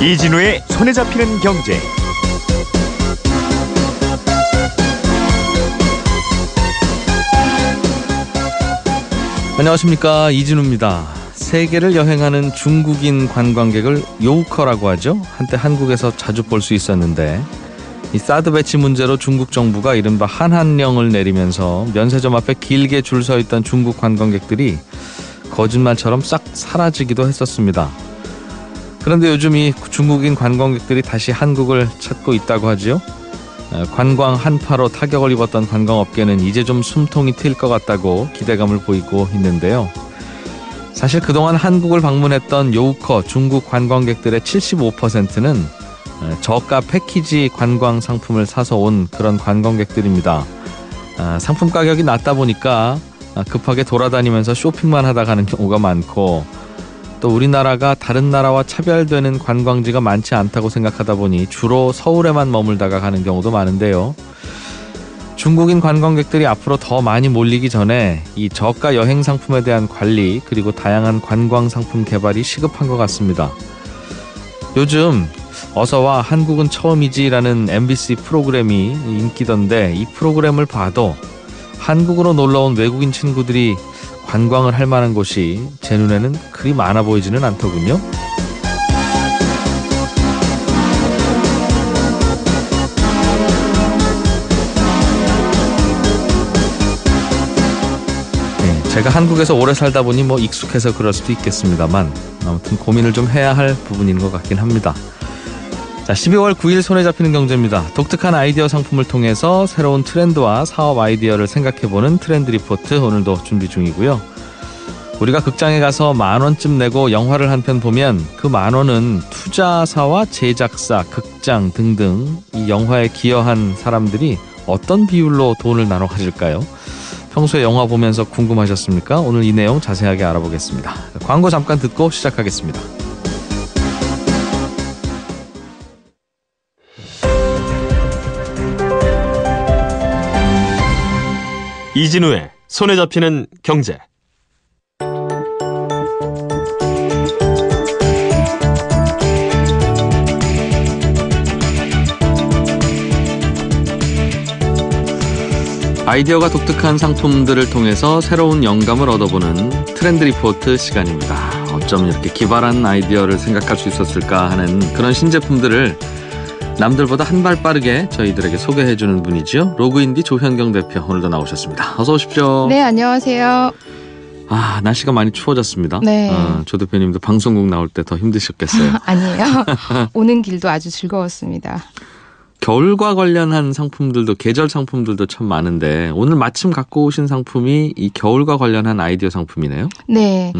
이진우의 손에 잡히는 경제. 안녕하십니까, 이진우입니다. 세계를 여행하는 중국인 관광객을 요우커라고 하죠. 한때 한국에서 자주 볼 수 있었는데 이 사드 배치 문제로 중국 정부가 이른바 한한령을 내리면서 면세점 앞에 길게 줄 서 있던 중국 관광객들이 거짓말처럼 싹 사라지기도 했었습니다. 그런데 요즘 이 중국인 관광객들이 다시 한국을 찾고 있다고 하지요. 관광 한파로 타격을 입었던 관광업계는 이제 좀 숨통이 트일 것 같다고 기대감을 보이고 있는데요. 사실 그동안 한국을 방문했던 요우커 중국 관광객들의 75%는 저가 패키지 관광 상품을 사서 온 그런 관광객들입니다. 상품 가격이 낮다 보니까 급하게 돌아다니면서 쇼핑만 하다 가는 경우가 많고, 또 우리나라가 다른 나라와 차별되는 관광지가 많지 않다고 생각하다 보니 주로 서울에만 머물다가 가는 경우도 많은데요. 중국인 관광객들이 앞으로 더 많이 몰리기 전에 이 저가 여행 상품에 대한 관리, 그리고 다양한 관광 상품 개발이 시급한 것 같습니다. 요즘 어서와 한국은 처음이지라는 MBC 프로그램이 인기던데, 이 프로그램을 봐도 한국으로 놀러온 외국인 친구들이 관광을 할 만한 곳이 제 눈에는 그리 많아 보이지는 않더군요. 제가 한국에서 오래 살다 보니 익숙해서 그럴 수도 있겠습니다만, 아무튼 고민을 좀 해야 할 부분인 것 같긴 합니다. 자, 12월 9일 손에 잡히는 경제입니다. 독특한 아이디어 상품을 통해서 새로운 트렌드와 사업 아이디어를 생각해보는 트렌드 리포트, 오늘도 준비 중이고요. 우리가 극장에 가서 10,000원쯤 내고 영화를 한 편 보면 그 10,000원은 투자사와 제작사, 극장 등등 이 영화에 기여한 사람들이 어떤 비율로 돈을 나눠 가질까요? 평소에 영화 보면서 궁금하셨습니까? 오늘 이 내용 자세하게 알아보겠습니다. 광고 잠깐 듣고 시작하겠습니다. 이진우의 손에 잡히는 경제. 아이디어가 독특한 상품들을 통해서 새로운 영감을 얻어보는 트렌드 리포트 시간입니다. 어쩜 이렇게 기발한 아이디어를 생각할 수 있었을까 하는 그런 신제품들을 남들보다 한 발 빠르게 저희들에게 소개해주는 분이죠. 로그인디 조현경 대표, 오늘도 나오셨습니다. 어서 오십시오. 네, 안녕하세요. 날씨가 많이 추워졌습니다. 네. 조 대표님도 방송국 나올 때 더 힘드셨겠어요. 아니에요. 오는 길도 아주 즐거웠습니다. 겨울과 관련한 상품들도, 계절 상품들도 참 많은데, 오늘 마침 갖고 오신 상품이 이 겨울과 관련한 아이디어 상품이네요. 네.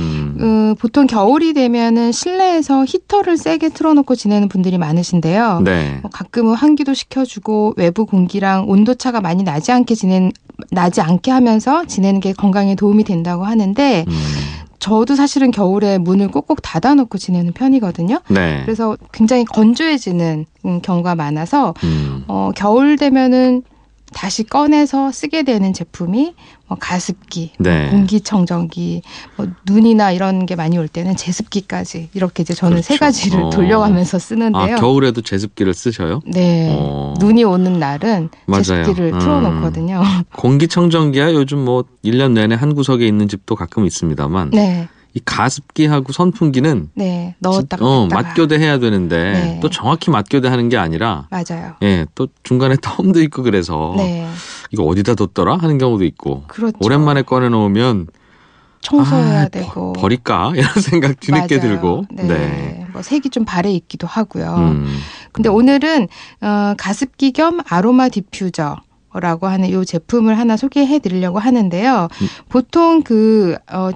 보통 겨울이 되면은 실내에서 히터를 세게 틀어놓고 지내는 분들이 많으신데요. 네. 가끔은 환기도 시켜주고 외부 공기랑 온도차가 많이 나지 않게 하면서 지내는 게 건강에 도움이 된다고 하는데, 저도 사실은 겨울에 문을 꼭꼭 닫아놓고 지내는 편이거든요. 네. 그래서 굉장히 건조해지는 경우가 많아서 겨울 되면은 다시 꺼내서 쓰게 되는 제품이 가습기, 네. 공기청정기, 눈이나 이런 게 많이 올 때는 제습기까지, 이렇게 이제 저는 그렇죠. 세 가지를 돌려가면서 쓰는데요. 겨울에도 제습기를 쓰셔요? 네. 눈이 오는 날은 맞아요. 제습기를 틀어놓거든요. 공기청정기야 요즘 1년 내내 한 구석에 있는 집도 가끔 있습니다만, 네. 이 가습기하고 선풍기는 네, 넣었다가 뺐다가. 맞교대해야 되는데, 네. 또 정확히 맞교대하는 게 아니라, 맞아요. 또 중간에 텀도 있고 그래서 네. 이거 어디다 뒀더라 하는 경우도 있고, 그렇죠. 오랜만에 꺼내놓으면 청소해야 되고 버릴까 이런 생각 뒤늦게 맞아요. 들고. 네. 색이 좀 발해 있기도 하고요. 근데 오늘은 가습기 겸 아로마 디퓨저 라고 하는 이 제품을 하나 소개해 드리려고 하는데요. 보통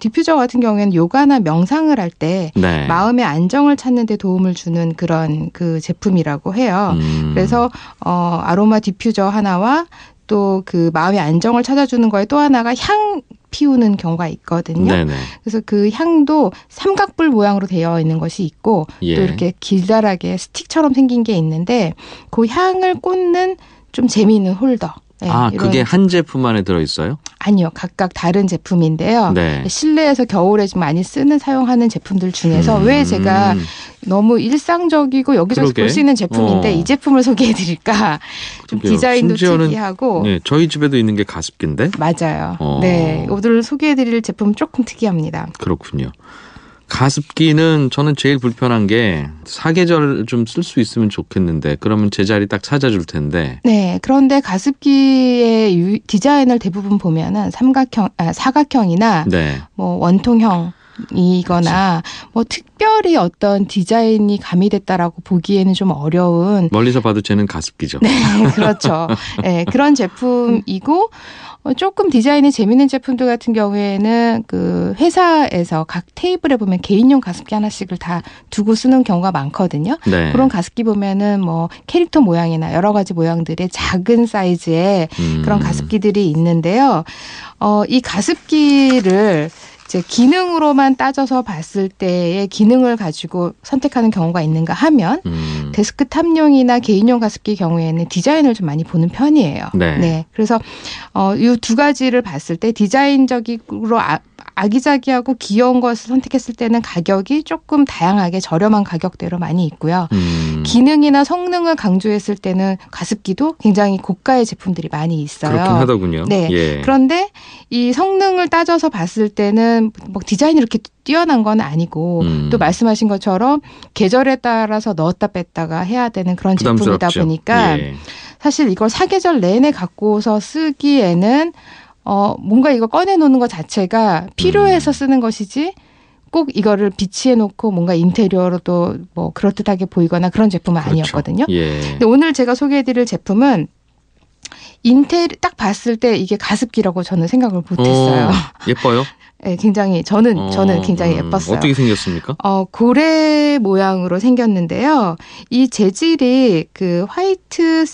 디퓨저 같은 경우에는 요가나 명상을 할 때 네. 마음의 안정을 찾는 데 도움을 주는 그런 제품이라고 해요. 그래서 아로마 디퓨저 하나와 또 마음의 안정을 찾아주는 거에 또 하나가 향 피우는 경우가 있거든요. 네네. 그래서 그 향도 삼각불 모양으로 되어 있는 것이 있고, 예. 또 이렇게 길다랗게 스틱처럼 생긴 게 있는데, 그 향을 꽂는 좀 재미있는 홀더, 네, 아, 이런 그게 한 제품 안에 들어있어요? 아니요. 각각 다른 제품인데요. 네. 실내에서 겨울에 좀 많이 사용하는 제품들 중에서 왜 제가 너무 일상적이고 여기저기서 그러게. 볼 수 있는 제품인데 이 제품을 소개해드릴까. 좀 그러게요. 디자인도 심지어는 특이하고. 네, 저희 집에도 있는 게 가습기인데? 맞아요. 네. 오늘 소개해드릴 제품 조금 특이합니다. 그렇군요. 가습기는 저는 제일 불편한 게 사계절 좀 쓸 수 있으면 좋겠는데 그러면 제자리 딱 찾아줄 텐데. 네. 그런데 가습기의 디자인을 대부분 보면은 사각형이나 네. 뭐 원통형 이거나 뭐 특별히 어떤 디자인이 가미됐다라고 보기에는 좀 어려운 멀리서 봐도 쟤는 가습기죠. 네, 그렇죠. 네, 그런 제품이고 조금 디자인이 재밌는 제품들 같은 경우에는 그 회사에서 각 테이블에 보면 개인용 가습기 하나씩을 다 두고 쓰는 경우가 많거든요. 네. 그런 가습기 보면은 뭐 캐릭터 모양이나 여러 가지 모양들의 작은 사이즈의 그런 가습기들이 있는데요. 이 가습기를 이제 기능으로만 따져서 봤을 때의 기능을 가지고 선택하는 경우가 있는가 하면 데스크탑용이나 개인용 가습기 경우에는 디자인을 좀 많이 보는 편이에요. 네. 그래서 이 두 가지를 봤을 때 디자인적으로 아기자기하고 귀여운 것을 선택했을 때는 가격이 조금 다양하게 저렴한 가격대로 많이 있고요. 기능이나 성능을 강조했을 때는 가습기도 굉장히 고가의 제품들이 많이 있어요. 그렇긴 하더군요. 네. 예. 그런데 이 성능을 따져서 봤을 때는 뭐 디자인이 이렇게 뛰어난 건 아니고 또 말씀하신 것처럼 계절에 따라서 넣었다 뺐다가 해야 되는 그런 제품이다 부담스럽죠. 보니까 예. 사실 이걸 사계절 내내 갖고서 쓰기에는 뭔가 이거 꺼내놓는 것 자체가 필요해서 쓰는 것이지 꼭 이거를 비치해 놓고 뭔가 인테리어로도 뭐 그럴듯하게 보이거나 그런 제품은 그렇죠. 아니었거든요. 예. 근데 오늘 제가 소개해드릴 제품은 딱 봤을 때 이게 가습기라고 저는 생각을 못했어요. 예뻐요? 네, 굉장히 저는 굉장히 예뻤어요. 어떻게 생겼습니까? 고래 모양으로 생겼는데요. 이 재질이 그 화이트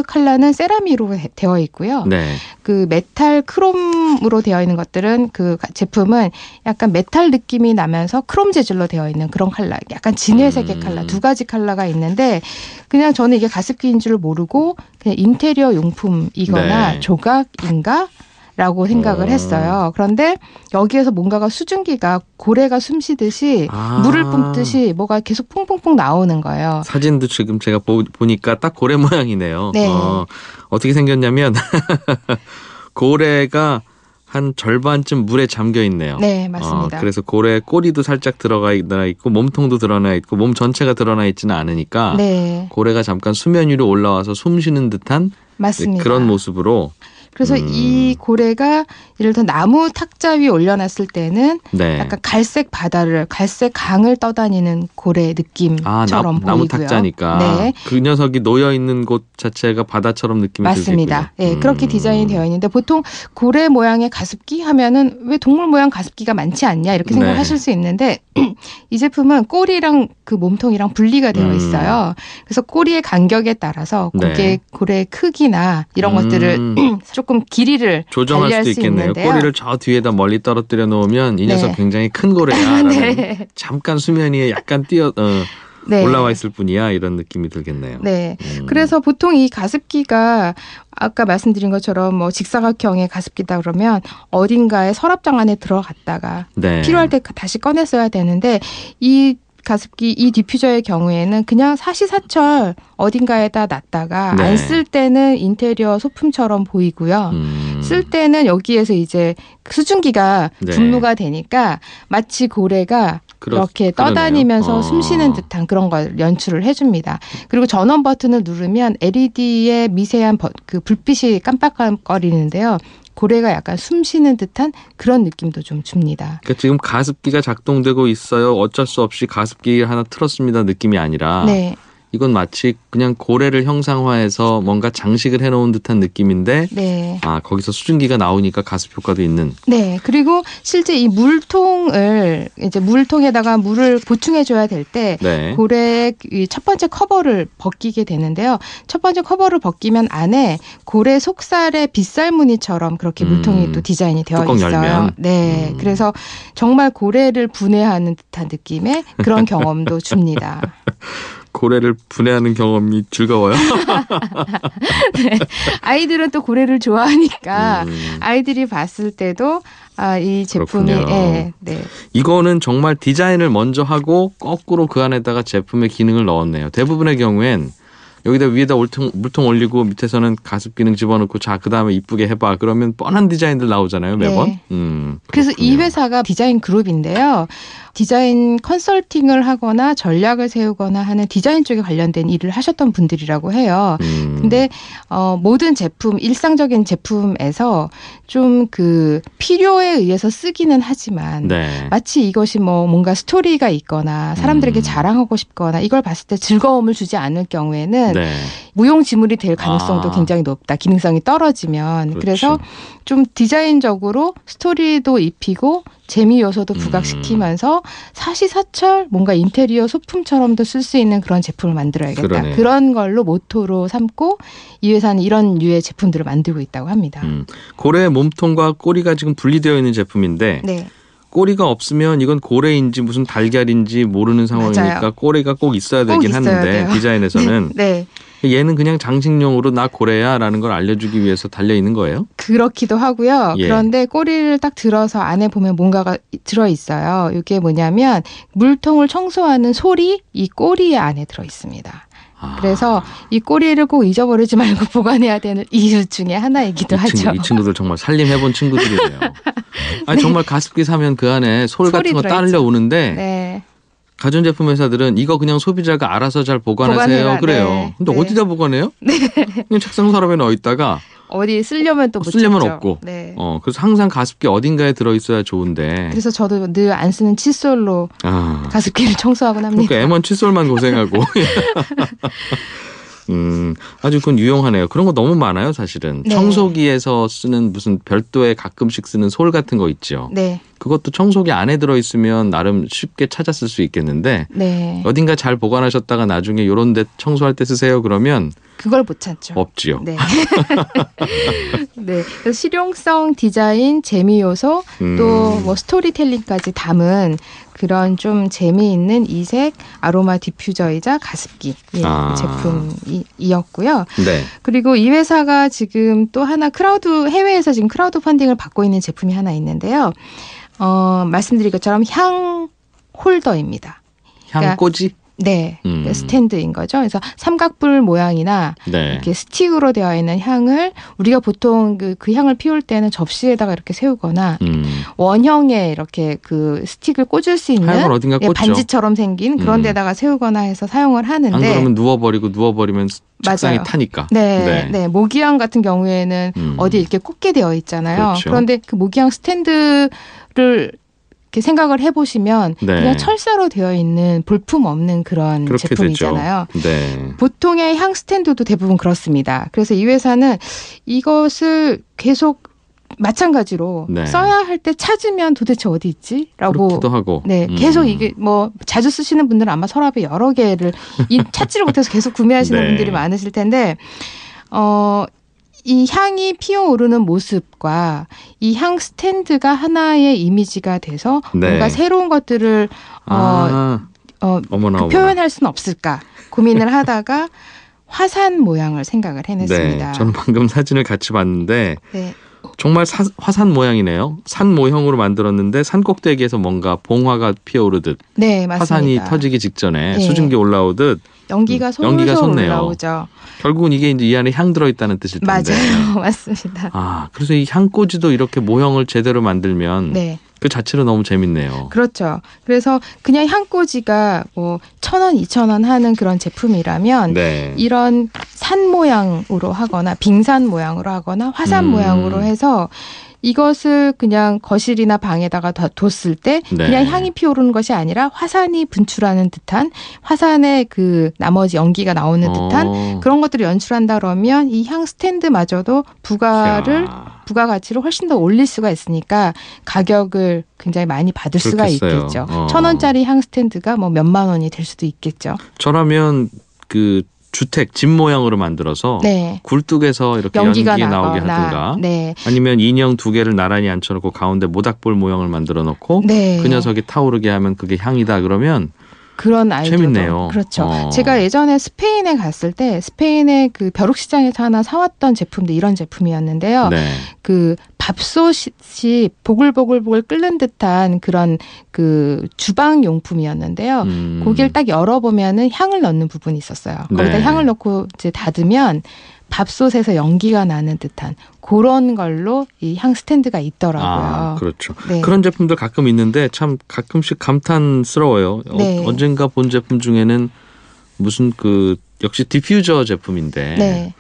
컬러는 세라믹으로 되어 있고요. 네. 그 메탈 크롬으로 되어 있는 것들은 그 제품은 약간 메탈 느낌이 나면서 크롬 재질로 되어 있는 그런 컬러, 약간 진회색의 컬러, 두 가지 컬러가 있는데 그냥 저는 이게 가습기인 줄 모르고 그냥 인테리어 용품이거나 네. 조각인가? 라고 생각을 했어요. 그런데 여기에서 뭔가가 수증기가 고래가 숨 쉬듯이 물을 뿜듯이 뭐가 계속 퐁퐁퐁 나오는 거예요. 사진도 지금 제가 보니까 딱 고래 모양이네요. 네. 어떻게 생겼냐면 고래가 한 절반쯤 물에 잠겨 있네요. 네, 맞습니다. 그래서 고래 꼬리도 살짝 드러나 있고 몸통도 드러나 있고 몸 전체가 드러나 있지는 않으니까 네, 고래가 잠깐 수면 위로 올라와서 숨 쉬는 듯한 맞습니다. 그런 모습으로. 그래서 이 고래가 예를 들어 나무 탁자 위에 올려놨을 때는 네. 약간 갈색 강을 떠다니는 고래 느낌처럼 보이고요. 나무 탁자니까 네. 그 녀석이 놓여 있는 곳 자체가 바다처럼 느낌이 맞습니다. 들겠군요. 네, 그렇게 디자인이 되어 있는데 보통 고래 모양의 가습기 하면은 왜 동물 모양 가습기가 많지 않냐 이렇게 생각하실 수 있는데 이 제품은 꼬리랑 그 몸통이랑 분리가 되어 있어요. 그래서 꼬리의 간격에 따라서 고래의 크기나 이런 것들을 조금 길이를 조정할 달리할 수도 수 있겠네요. 있는데요. 꼬리를 저 뒤에다 멀리 떨어뜨려 놓으면 이 녀석 네. 굉장히 큰 고래야. 네. 잠깐 수면 위에 약간 네. 올라와 있을 뿐이야. 이런 느낌이 들겠네요. 네. 그래서 보통 이 가습기가 아까 말씀드린 것처럼 뭐 직사각형의 가습기다 그러면 어딘가에 서랍장 안에 들어갔다가 네. 필요할 때 다시 꺼내 써야 되는데 이 가습기 이 디퓨저의 경우에는 그냥 사시사철 어딘가에다 놨다가 네. 안 쓸 때는 인테리어 소품처럼 보이고요. 쓸 때는 여기에서 이제 수증기가 네. 분무가 되니까 마치 고래가 이렇게 떠다니면서 숨 쉬는 듯한 그런 걸 연출을 해줍니다. 그리고 전원 버튼을 누르면 LED의 미세한 그 불빛이 깜빡거리는데요. 고래가 약간 숨 쉬는 듯한 그런 느낌도 좀 줍니다. 그러니까 지금 가습기가 작동되고 있어요. 어쩔 수 없이 가습기 하나 틀었습니다. 느낌이 아니라 네. 이건 마치 그냥 고래를 형상화해서 뭔가 장식을 해놓은 듯한 느낌인데 네. 거기서 수증기가 나오니까 가습 효과도 있는. 네. 그리고 실제 이 물통에다가 물을 보충해줘야 될 때 네. 고래의 첫 번째 커버를 벗기게 되는데요. 첫 번째 커버를 벗기면 안에 고래 속살의 빗살 무늬처럼 그렇게 물통이 또 디자인이 되어 뚜껑 있어요. 열면. 네. 그래서 정말 고래를 분해하는 듯한 느낌의 그런 경험도 줍니다. 고래를 분해하는 경험이 즐거워요? 네. 아이들은 또 고래를 좋아하니까 아이들이 봤을 때도 이 제품이 그렇군요. 예, 네. 이거는 정말 디자인을 먼저 하고 거꾸로 그 안에다가 제품의 기능을 넣었네요. 대부분의 경우엔 여기다 위에다 물통 올리고 밑에서는 가습 기능 집어넣고 자 그다음에 이쁘게 해봐. 그러면 뻔한 디자인들 나오잖아요 매번. 네. 그래서 이 회사가 디자인 그룹인데요. 디자인 컨설팅을 하거나 전략을 세우거나 하는 디자인 쪽에 관련된 일을 하셨던 분들이라고 해요. 근데 모든 제품, 일상적인 제품에서 좀 그 필요에 의해서 쓰기는 하지만 네. 마치 이것이 뭐 뭔가 스토리가 있거나 사람들에게 자랑하고 싶거나 이걸 봤을 때 즐거움을 주지 않을 경우에는 네. 무용지물이 될 가능성도 굉장히 높다. 기능성이 떨어지면. 그렇죠. 그래서 좀 디자인적으로 스토리도 입히고 재미 요소도 부각시키면서 사시사철 뭔가 인테리어 소품처럼도 쓸 수 있는 그런 제품을 만들어야겠다. 그러네요. 그런 걸로 모토로 삼고 이 회사는 이런 류의 제품들을 만들고 있다고 합니다. 고래의 몸통과 꼬리가 지금 분리되어 있는 제품인데 네. 꼬리가 없으면 이건 고래인지 무슨 달걀인지 모르는 상황이니까 맞아요. 꼬리가 꼭 있어야 꼭 되긴 있어야 하는데 돼요. 디자인에서는 네. 얘는 그냥 장식용으로 나 고래야라는 걸 알려주기 위해서 달려 있는 거예요? 그렇기도 하고요. 예. 그런데 꼬리를 딱 들어서 안에 보면 뭔가가 들어 있어요. 이게 뭐냐면 물통을 청소하는 솔이 이 꼬리 안에 들어 있습니다. 그래서 이 꼬리를 꼭 잊어버리지 말고 보관해야 되는 이유 중에 하나이기도 하죠. 이 친구들 정말 살림해본 친구들이네요. 아니 정말 가습기 사면 그 안에 솔 같은 거 들어있죠. 따르려 오는데 네. 가전제품 회사들은 이거 그냥 소비자가 알아서 잘 보관하세요. 보관해라. 그래요. 네. 근데 네. 어디다 보관해요? 그냥 책상 서랍에 넣어 있다가 어디 쓰려면 또 못 쓰려면 찾죠. 없고. 네. 그래서 항상 가습기 어딘가에 들어있어야 좋은데. 그래서 저도 늘 안 쓰는 칫솔로 가습기를 청소하곤 합니다. 그러니까 M1 칫솔만 고생하고. 아주 그건 유용하네요. 그런 거 너무 많아요, 사실은. 네. 청소기에서 쓰는 무슨 별도의 가끔씩 쓰는 솔 같은 거 있죠. 네. 그것도 청소기 안에 들어있으면 나름 쉽게 찾았을 수 있겠는데 네. 어딘가 잘 보관하셨다가 나중에 요런 데 청소할 때 쓰세요 그러면 그걸 못 찾죠. 없지요. 네. 네. 그래서 실용성, 디자인, 재미 요소, 또 뭐 스토리텔링까지 담은 그런 좀 재미있는 이색 아로마 디퓨저이자 가습기 제품이었고요. 네. 그리고 이 회사가 지금 또 하나 해외에서 지금 크라우드 펀딩을 받고 있는 제품이 하나 있는데요. 말씀드린 것처럼 향 홀더입니다. 향꽂이? 네. 스탠드인 거죠. 그래서 삼각불 모양이나 네. 이렇게 스틱으로 되어 있는 향을 우리가 보통 그 향을 피울 때는 접시에다가 이렇게 세우거나 원형의 이렇게 그 스틱을 꽂을 수 있는 향을 어딘가 꽂죠. 반지처럼 생긴 그런 데다가 세우거나 해서 사용을 하는데 안 그러면 누워버리면 책상이 맞아요. 타니까. 네. 네. 모기향 같은 경우에는 어디 이렇게 꽂게 되어 있잖아요. 그렇죠. 그런데 그 모기향 스탠드를 이렇게 생각을 해보시면 네. 그냥 철사로 되어 있는 볼품 없는 그런 그렇게 제품이잖아요. 되죠. 네. 보통의 향 스탠드도 대부분 그렇습니다. 그래서 이 회사는 이것을 계속 마찬가지로 네. 써야 할 때 찾으면 도대체 어디 있지?라고 그렇기도 하고. 네, 계속 이게 뭐 자주 쓰시는 분들은 아마 서랍에 여러 개를 찾지를 못해서 계속 구매하시는 네. 분들이 많으실 텐데 이 향이 피어오르는 모습과 이 향 스탠드가 하나의 이미지가 돼서 네. 뭔가 새로운 것들을 어머나. 표현할 수는 없을까 고민을 하다가 화산 모양을 생각을 해냈습니다. 네. 저는 방금 사진을 같이 봤는데 네. 정말 화산 모양이네요. 산 모형으로 만들었는데 산 꼭대기에서 뭔가 봉화가 피어오르듯 네, 맞습니다. 화산이 터지기 직전에 네. 수증기 올라오듯 연기가 솔솔 솟네요. 올라오죠. 결국은 이게 이제 이 안에 향 들어있다는 뜻일 텐데. 맞아요. 맞습니다. 그래서 이 향꽂이도 이렇게 모형을 제대로 만들면 네. 그 자체로 너무 재밌네요. 그렇죠. 그래서 그냥 향꽂이가 뭐 1,000원, 2,000원 하는 그런 제품이라면 네. 이런 산 모양으로 하거나 빙산 모양으로 하거나 화산 모양으로 해서 이것을 그냥 거실이나 방에다가 뒀을 때 네. 그냥 향이 피어오르는 것이 아니라 화산이 분출하는 듯한 화산의 그 나머지 연기가 나오는 듯한 그런 것들을 연출한다 그러면 이 향 스탠드마저도 부가 가치를 훨씬 더 올릴 수가 있으니까 가격을 굉장히 많이 받을 수가 그렇겠어요. 있겠죠. 1,000원짜리 향 스탠드가 뭐 몇만 원이 될 수도 있겠죠. 저라면 그 주택 집 모양으로 만들어서 네. 굴뚝에서 이렇게 연기가 나오게 나거나, 하든가 네. 아니면 인형 2개를 나란히 앉혀놓고 가운데 모닥불 모형을 만들어 놓고 네. 그 녀석이 타오르게 하면 그게 향이다 그러면 그런 아이디어도 재밌네요. 그렇죠. 제가 예전에 스페인에 갔을 때 스페인의 그 벼룩시장에서 하나 사왔던 제품도 이런 제품이었는데요. 네. 그 밥솥이 보글보글보글 끓는 듯한 그런 그 주방 용품이었는데요. 고기를 딱 열어보면은 향을 넣는 부분이 있었어요. 거기다 네. 향을 넣고 이제 닫으면 밥솥에서 연기가 나는 듯한 그런 걸로 이 향 스탠드가 있더라고요. 아, 그렇죠. 네. 그런 제품들 가끔 있는데 참 가끔씩 감탄스러워요. 네. 언젠가 본 제품 중에는 무슨 그 역시 디퓨저 제품인데 네.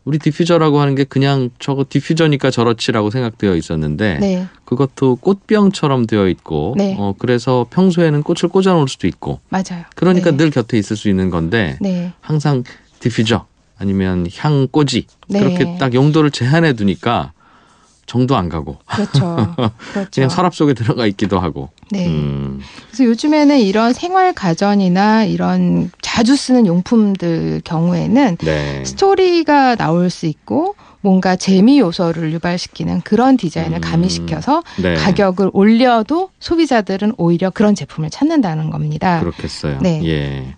우리 디퓨저라고 하는 게 그냥 저거 디퓨저니까 저렇지라고 생각되어 있었는데 네. 그것도 꽃병처럼 되어 있고 네. 그래서 평소에는 꽃을 꽂아 놓을 수도 있고 맞아요. 그러니까 네. 늘 곁에 있을 수 있는 건데 네. 항상 디퓨저 아니면 향꽂이 네. 그렇게 딱 용도를 제한해 두니까 정도 안 가고 그렇죠. 그렇죠. 그냥 서랍 속에 들어가 있기도 하고. 네. 그래서 요즘에는 이런 생활 가전이나 이런 자주 쓰는 용품들 경우에는 네. 스토리가 나올 수 있고 뭔가 재미 요소를 유발시키는 그런 디자인을 가미시켜서 네. 가격을 올려도 소비자들은 오히려 그런 제품을 찾는다는 겁니다. 그렇겠어요. 네. 예.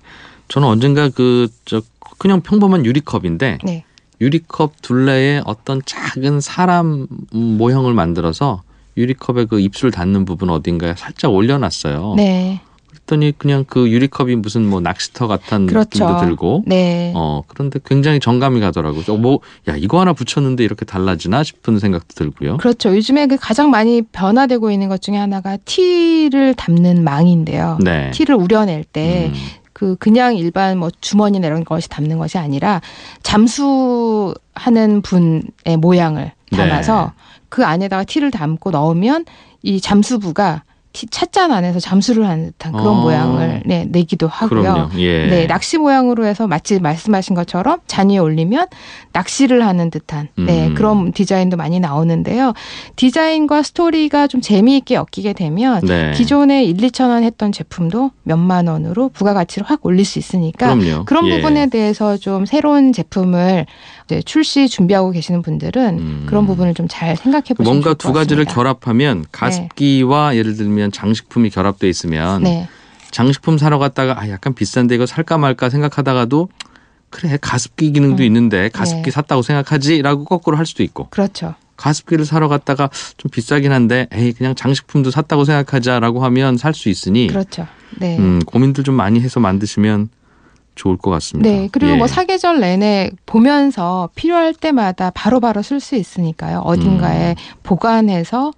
저는 언젠가 그냥 평범한 유리컵인데 네. 유리컵 둘레에 어떤 작은 사람 모형을 만들어서 유리컵의 그 입술 닿는 부분 어딘가에 살짝 올려놨어요. 네. 그랬더니 그냥 그 유리컵이 무슨 뭐 낚시터 같은 그렇죠. 느낌도 들고. 네. 그런데 굉장히 정감이 가더라고요. 야 이거 하나 붙였는데 이렇게 달라지나 싶은 생각도 들고요. 그렇죠. 요즘에 그 가장 많이 변화되고 있는 것 중에 하나가 티를 담는 망인데요. 네. 티를 우려낼 때 그냥 일반 뭐 주머니나 이런 것이 담는 것이 아니라 잠수하는 분의 모양을 담아서 그 안에다가 티를 담고 넣으면 이 잠수부가 찻잔 안에서 잠수를 하는 듯한 그런 모양을 내기도 하고요. 그럼요. 예. 네, 낚시 모양으로 해서 마치 말씀하신 것처럼 잔 위에 올리면 낚시를 하는 듯한 그런 디자인도 많이 나오는데요. 디자인과 스토리가 좀 재미있게 엮이게 되면 기존에 1, 2천 원 했던 제품도 몇만 원으로 부가가치를 확 올릴 수 있으니까 그럼요. 그런 예. 부분에 대해서 좀 새로운 제품을 이제 출시 준비하고 계시는 분들은 그런 부분을 좀 잘 생각해 보시면 뭔가 좋을 것 두 가지를 같습니다. 결합하면 가습기와 예를 들면 장식품이 결합돼 있으면 네. 장식품 사러 갔다가 약간 비싼데 이거 살까 말까 생각하다가도 그래 가습기 기능도 있는데 가습기 샀다고 생각하지라고 거꾸로 할 수도 있고 그렇죠. 가습기를 사러 갔다가 좀 비싸긴 한데 그냥 장식품도 샀다고 생각하자라고 하면 살 수 있으니 그렇죠. 네. 고민들 좀 많이 해서 만드시면 좋을 것 같습니다. 네. 그리고 예. 뭐 사계절 내내 보면서 필요할 때마다 바로바로 쓸 수 있으니까요. 어딘가에 보관해서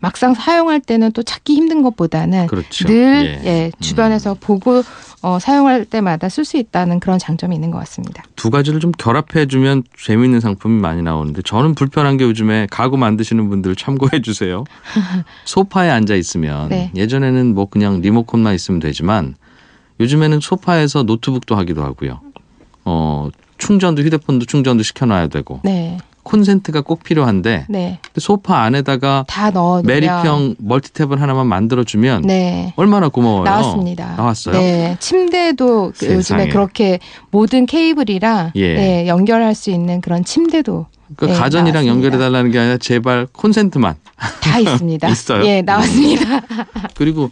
막상 사용할 때는 또 찾기 힘든 것보다는 그렇죠. 늘 주변에서 보고 사용할 때마다 쓸 수 있다는 그런 장점이 있는 것 같습니다. 두 가지를 좀 결합해 주면 재미있는 상품이 많이 나오는데 저는 불편한 게 요즘에 가구 만드시는 분들 참고해 주세요. 소파에 앉아 있으면 예전에는 뭐 그냥 리모컨만 있으면 되지만 요즘에는 소파에서 노트북도 하기도 하고요. 충전도 휴대폰도 충전도 시켜놔야 되고 콘센트가 꼭 필요한데 소파 안에다가 다 넣어놓으면 메리평 멀티탭을 하나만 만들어주면 얼마나 고마워요. 나왔습니다. 나왔어요? 네. 침대도 요즘에 그렇게 모든 케이블이랑 연결할 수 있는 그런 침대도 그러니까 가전이랑 연결해달라는 게 아니라 제발 콘센트만. 다 있습니다. 있어요? 예, 나왔습니다. 그리고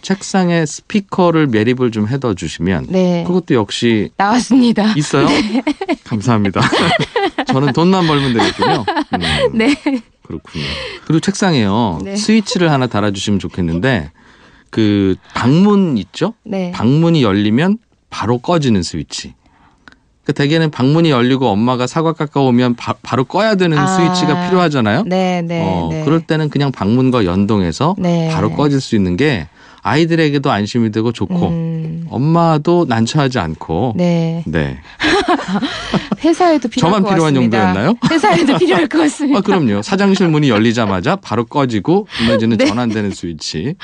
책상에 스피커를 매립을 좀 해둬 주시면 그것도 역시 나왔습니다. 있어요? 감사합니다. 저는 돈만 벌면 되겠군요. 네. 그렇군요. 그리고 책상에요. 스위치를 하나 달아주시면 좋겠는데 그 방문 있죠? 방문이 열리면 바로 꺼지는 스위치. 그러니까 대개는 방문이 열리고 엄마가 사과 깎아오면 바로 꺼야 되는 스위치가 필요하잖아요. 그럴 때는 그냥 방문과 연동해서 바로 꺼질 수 있는 게 아이들에게도 안심이 되고 좋고 엄마도 난처하지 않고 회사에도 필요할 저만 것 필요한 같습니다. 용도였나요? 회사에도 필요할 것 같습니다. 그럼요. 사장실 문이 열리자마자 바로 꺼지고 이어지는 전환되는 스위치.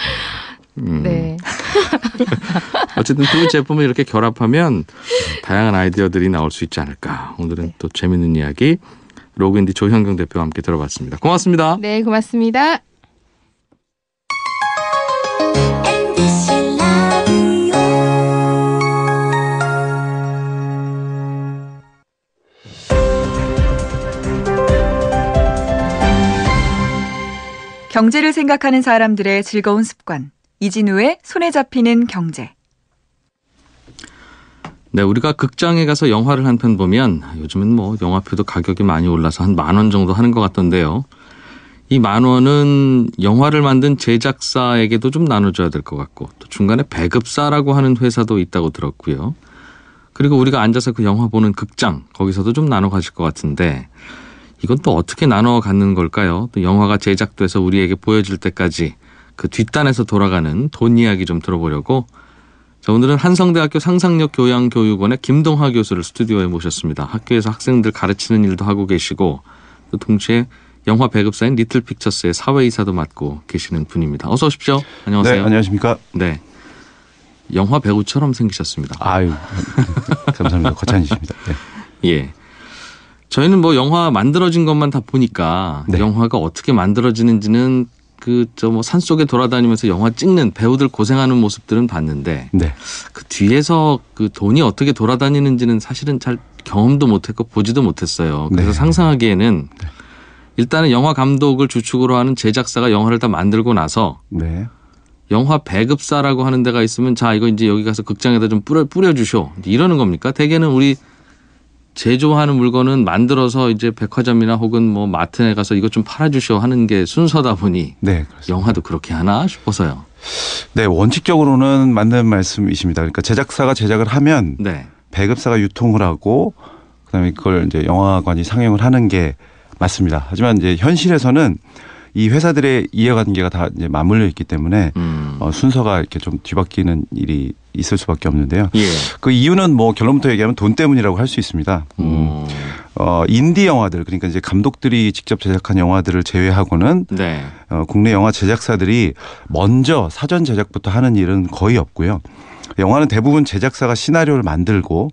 어쨌든 두 제품을 이렇게 결합하면 다양한 아이디어들이 나올 수 있지 않을까. 오늘은 또 재밌는 이야기 로그인디 조현경 대표와 함께 들어봤습니다. 고맙습니다. 네, 고맙습니다. 경제를 생각하는 사람들의 즐거운 습관. 이진우의 손에 잡히는 경제. 네, 우리가 극장에 가서 영화를 한 편 보면 요즘은 뭐 영화표도 가격이 많이 올라서 한 10,000원 정도 하는 것 같던데요. 이 10,000원은 영화를 만든 제작사에게도 좀 나눠줘야 될 것 같고 또 중간에 배급사라고 하는 회사도 있다고 들었고요. 그리고 우리가 앉아서 그 영화 보는 극장 거기서도 좀 나눠 가실 것 같은데 이건 또 어떻게 나눠 갖는 걸까요? 또 영화가 제작돼서 우리에게 보여질 때까지 그 뒷단에서 돌아가는 돈 이야기 좀 들어보려고 자, 오늘은 한성대학교 상상력 교양교육원의 김동하 교수를 스튜디오에 모셨습니다. 학교에서 학생들 가르치는 일도 하고 계시고 또 동시에 영화 배급사인 리틀픽처스의 사회이사도 맡고 계시는 분입니다. 어서 오십시오. 안녕하세요. 네, 안녕하십니까. 네, 영화 배우처럼 생기셨습니다. 아유, 감사합니다. 거창이십니다. 네. 예. 저희는 뭐 영화 만들어진 것만 다 보니까 네. 영화가 어떻게 만들어지는지는 뭐 산속에 돌아다니면서 영화 찍는 배우들 고생하는 모습들은 봤는데 네. 그 뒤에서 그 돈이 어떻게 돌아다니는지는 사실은 잘 경험도 못했고 보지도 못했어요. 그래서 네. 상상하기에는 일단은 영화 감독을 주축으로 하는 제작사가 영화를 다 만들고 나서 네. 영화 배급사라고 하는 데가 있으면 자 이거 이제 여기 가서 극장에다 좀 뿌려주쇼 이러는 겁니까? 대개는 우리 제조하는 물건은 만들어서 이제 백화점이나 혹은 뭐 마트에 가서 이것 좀 팔아주쇼 하는 게 순서다 보니 네, 그렇습니다. 영화도 그렇게 하나 싶어서요. 네, 원칙적으로는 맞는 말씀이십니다. 그러니까 제작사가 제작을 하면 네. 배급사가 유통을 하고 그다음에 그걸 이제 영화관이 상영을 하는 게 맞습니다. 하지만 이제 현실에서는 이 회사들의 이해관계가 다 이제 맞물려 있기 때문에 순서가 이렇게 좀 뒤바뀌는 일이 있을 수밖에 없는데요. 예. 그 이유는 뭐 결론부터 얘기하면 돈 때문이라고 할 수 있습니다. 인디 영화들 그러니까 이제 감독들이 직접 제작한 영화들을 제외하고는 네. 국내 영화 제작사들이 먼저 사전 제작부터 하는 일은 거의 없고요. 영화는 대부분 제작사가 시나리오를 만들고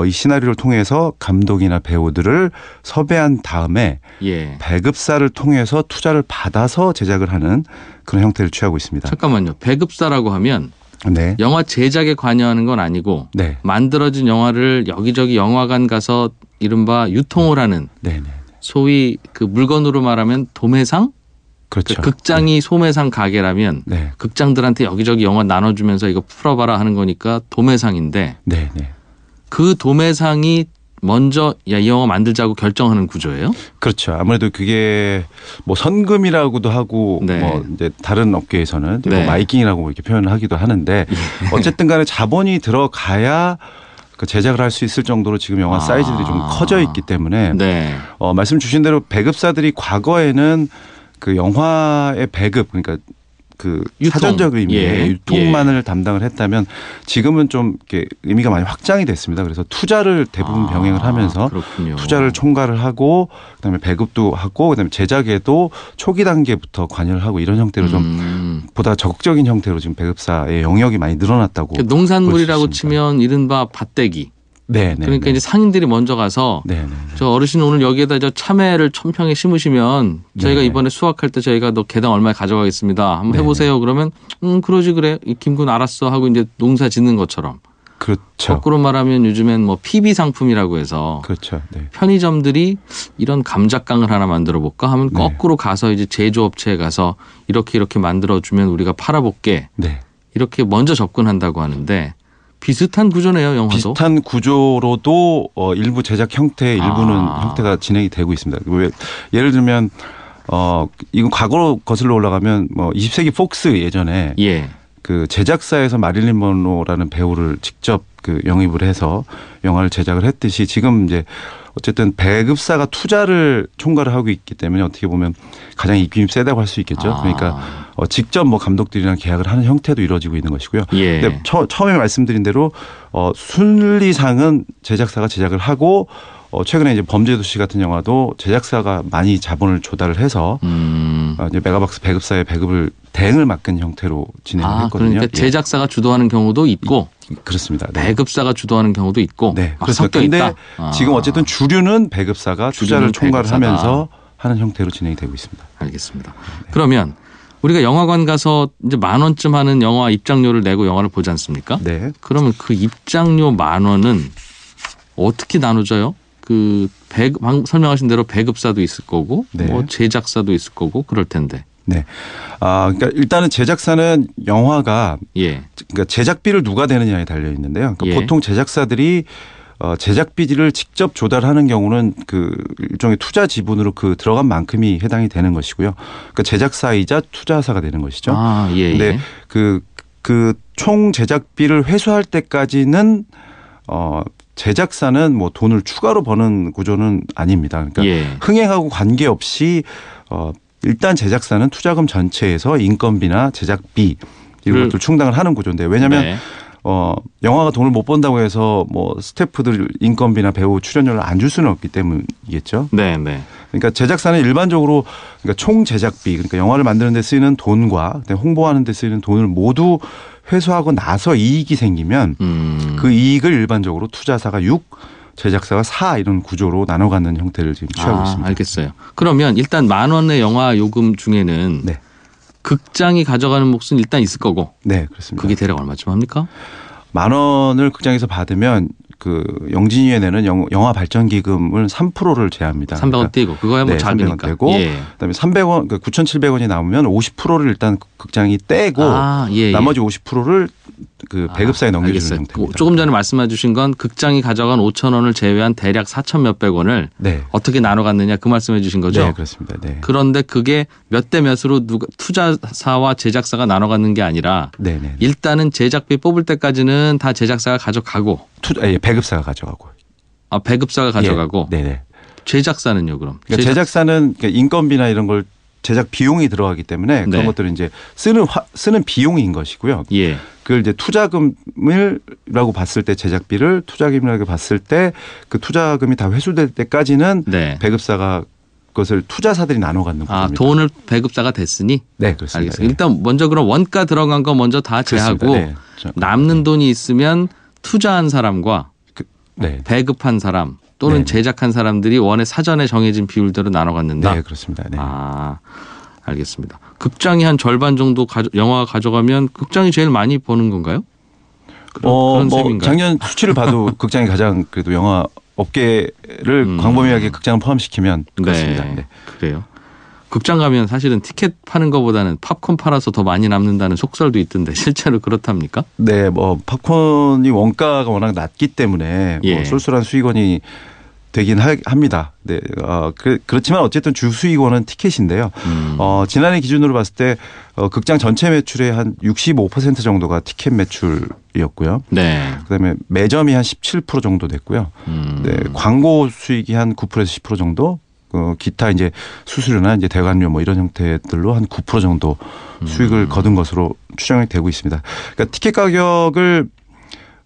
이 시나리오를 통해서 감독이나 배우들을 섭외한 다음에 예. 배급사를 통해서 투자를 받아서 제작을 하는 그런 형태를 취하고 있습니다. 잠깐만요. 배급사라고 하면 네. 영화 제작에 관여하는 건 아니고 네. 만들어진 영화를 여기저기 영화관 가서 이른바 유통을 하는 네. 네. 소위 그 물건으로 말하면 도매상? 그렇죠. 그 극장이 소매상 가게라면 네. 극장들한테 여기저기 영화 나눠주면서 이거 풀어봐라 하는 거니까 도매상인데 네. 네. 그 도매상이 먼저 야, 이 영화 만들자고 결정하는 구조예요? 그렇죠. 아무래도 그게 뭐 선금이라고도 하고 네. 뭐 이제 다른 업계에서는 네. 뭐 마이킹이라고 이렇게 표현을 하기도 하는데 어쨌든 간에 자본이 들어가야 그 제작을 할 수 있을 정도로 지금 영화 사이즈들이 좀 커져 있기 때문에 네. 말씀 주신 대로 배급사들이 과거에는 그 영화의 배급 그러니까 그 유통. 사전적 의미의 예. 유통만을 담당을 했다면 지금은 좀 이렇게 의미가 많이 확장이 됐습니다. 그래서 투자를 대부분 병행을 하면서 그렇군요. 투자를 총괄을 하고 그다음에 배급도 하고 그다음에 제작에도 초기 단계부터 관여를 하고 이런 형태로 좀 보다 적극적인 형태로 지금 배급사의 영역이 많이 늘어났다고. 농산물이라고 볼 수 있습니다. 치면 이른바 밭대기. 네, 네. 그러니까 네. 이제 상인들이 먼저 가서 네, 네, 네. 저 어르신 오늘 여기에다 저 참외를 1,000평에 심으시면 저희가 네. 이번에 수확할 때 저희가 너 개당 얼마에 가져가겠습니다. 한번 네. 해보세요. 그러면 그러지 그래. 이 김군 알았어 하고 이제 농사 짓는 것처럼. 그렇죠. 거꾸로 말하면 요즘엔 뭐 PB 상품이라고 해서 그렇죠. 네. 편의점들이 이런 감작강을 하나 만들어 볼까 하면 네. 거꾸로 가서 이제 제조업체에 가서 이렇게 만들어 주면 우리가 팔아볼게. 네. 이렇게 먼저 접근한다고 하는데 비슷한 구조네요, 영화도. 비슷한 구조로도 일부 제작 형태 일부는 형태가 진행이 되고 있습니다. 왜 예를 들면 이건 과거로 거슬러 올라가면 뭐 20세기 폭스 예전에 예. 그 제작사에서 마릴린 먼로라는 배우를 직접 그 영입을 해서 영화를 제작을 했듯이 지금 이제 어쨌든 배급사가 투자를 총괄을 하고 있기 때문에 어떻게 보면 가장 입김이 세다고 할 수 있겠죠. 그러니까 직접 뭐 감독들이랑 계약을 하는 형태도 이루어지고 있는 것이고요. 예. 근데 처음에 말씀드린 대로 순리상은 제작사가 제작을 하고 최근에 이제 범죄도시 같은 영화도 제작사가 많이 자본을 조달을 해서 이제 메가박스 배급사의 배급을 대행을 맡긴 형태로 진행을 했거든요. 그러니까 제작사가 주도하는 경우도 있고 그렇습니다. 네. 배급사가 주도하는 경우도 있고 네, 섞여 그런데 있다. 지금 어쨌든 주류는 배급사가 투자를 총괄을 하면서 하는 형태로 진행이 되고 있습니다. 알겠습니다. 네. 그러면 우리가 영화관 가서 이제 10,000원쯤 하는 영화 입장료를 내고 영화를 보지 않습니까? 네. 그러면 그 입장료 10,000원은 어떻게 나눠져요? 설명하신 대로 배급사도 있을 거고 네. 뭐 제작사도 있을 거고 그럴 텐데. 네. 그러니까 일단은 제작사는 영화가 예. 그러니까 제작비를 누가 대느냐에 달려 있는데요. 그러니까 예. 보통 제작사들이 제작비를 직접 조달하는 경우는 그 일종의 투자 지분으로 그 들어간 만큼이 해당이 되는 것이고요. 그러니까 제작사이자 투자사가 되는 것이죠. 아, 예. 근데 그 총 제작비를 회수할 때까지는 제작사는 뭐 돈을 추가로 버는 구조는 아닙니다. 그러니까 예. 흥행하고 관계없이 일단 제작사는 투자금 전체에서 인건비나 제작비 이런 것들 충당을 하는 구조인데 왜냐하면 네. 영화가 돈을 못 번다고 해서 뭐 스태프들 인건비나 배우 출연료를 안 줄 수는 없기 때문이겠죠. 네, 네. 그러니까 제작사는 일반적으로 그러니까 총 제작비 그러니까 영화를 만드는 데 쓰이는 돈과 홍보하는 데 쓰이는 돈을 모두 회수하고 나서 이익이 생기면 그 이익을 일반적으로 투자사가 6, 제작사가 4 이런 구조로 나눠 갖는 형태를 지금 취하고 있습니다. 알겠어요. 그러면 일단 10,000원의 영화 요금 중에는 네. 극장이 가져가는 몫은 일단 있을 거고. 네, 그렇습니다. 그게 대략 얼마쯤 합니까? 10,000원을 극장에서 받으면 그 영진위에 내는 영화 발전 기금을 3%를 제한합니다. 300원 떼고 그거야 뭐 네, 작으니까. 300원 떼고 예. 그다음에 300원 그 9,700원이 남으면 50%를 일단 극장이 떼고 예. 나머지 50%를 그 배급사에 넘겨주는 알겠어요. 형태입니다. 조금 전에 말씀해 주신 건 극장이 가져간 5,000원을 제외한 대략 4,000 몇백 원을 네. 어떻게 나눠 갔느냐 그 말씀해 주신 거죠? 네, 그렇습니다. 네. 그런데 그게 몇 대 몇으로 투자사와 제작사가 나눠 갖는 게 아니라 네, 네. 일단은 제작비 뽑을 때까지는 다 제작사가 가져가고 배급사가 가져가고. 배급사가 가져가고 네, 네. 제작사는요, 그럼? 그러니까 제작사는 인건비나 이런 걸 제작 비용이 들어가기 때문에 그런 네. 것들은 이제 쓰는 비용인 것이고요. 예. 그걸 이제 투자금이라고 봤을 때 제작비를 투자금이라고 봤을 때 그 투자금이 다 회수될 때까지는 네. 배급사가 그것을 투자사들이 나눠 갖는 겁니다. 돈을 배급사가 됐으니? 네, 그렇습니다. 알겠습니다. 일단 먼저 그럼 원가 들어간 거 먼저 다 제하고 네. 남는 돈이 있으면 투자한 사람과 네. 배급한 사람 또는 네. 제작한 사람들이 원래 사전에 정해진 비율대로 나눠 갖는다. 네, 그렇습니다. 네. 알겠습니다. 극장이 한 절반 정도 영화가 가져가면 극장이 제일 많이 버는 건가요? 그런 셈인가요? 작년 수치를 봐도 극장이 가장 그래도 영화 업계를 광범위하게 극장을 포함시키면 그렇습니다. 네. 그래요. 극장 가면 사실은 티켓 파는 것보다는 팝콘 팔아서 더 많이 남는다는 속설도 있던데 실제로 그렇답니까? 네, 뭐 팝콘이 원가가 워낙 낮기 때문에 예. 뭐 쏠쏠한 수익원이 되긴 합니다. 네, 그렇지만 어쨌든 주 수익원은 티켓인데요. 지난해 기준으로 봤을 때 극장 전체 매출의 한 65% 정도가 티켓 매출이었고요. 네. 그다음에 매점이 한 17% 정도 됐고요. 네, 광고 수익이 한 9%에서 10% 정도. 기타 이제 수수료나 이제 대관료 뭐 이런 형태들로 한 9% 정도 수익을 거둔 것으로 추정이 되고 있습니다. 그러니까 티켓 가격을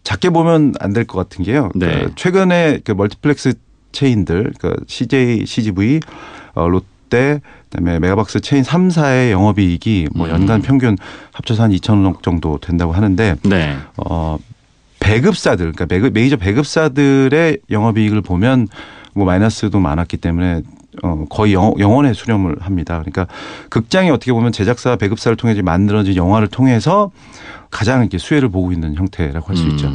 작게 보면 안 될 것 같은 게요. 네. 그러니까 최근에 그 멀티플렉스 체인들, 그러니까 CJ, CGV, 롯데, 그다음에 메가박스 체인 3사의 영업이익이 뭐 연간 평균 합쳐서 한 2,000억 정도 된다고 하는데, 네. 배급사들, 그러니까 메이저 배급사들의 영업이익을 보면 뭐 마이너스도 많았기 때문에 거의 영원에 수렴을 합니다. 그러니까 극장이 어떻게 보면 제작사, 배급사를 통해 만들어진 영화를 통해서 가장 이렇게 수혜를 보고 있는 형태라고 할 수 있죠.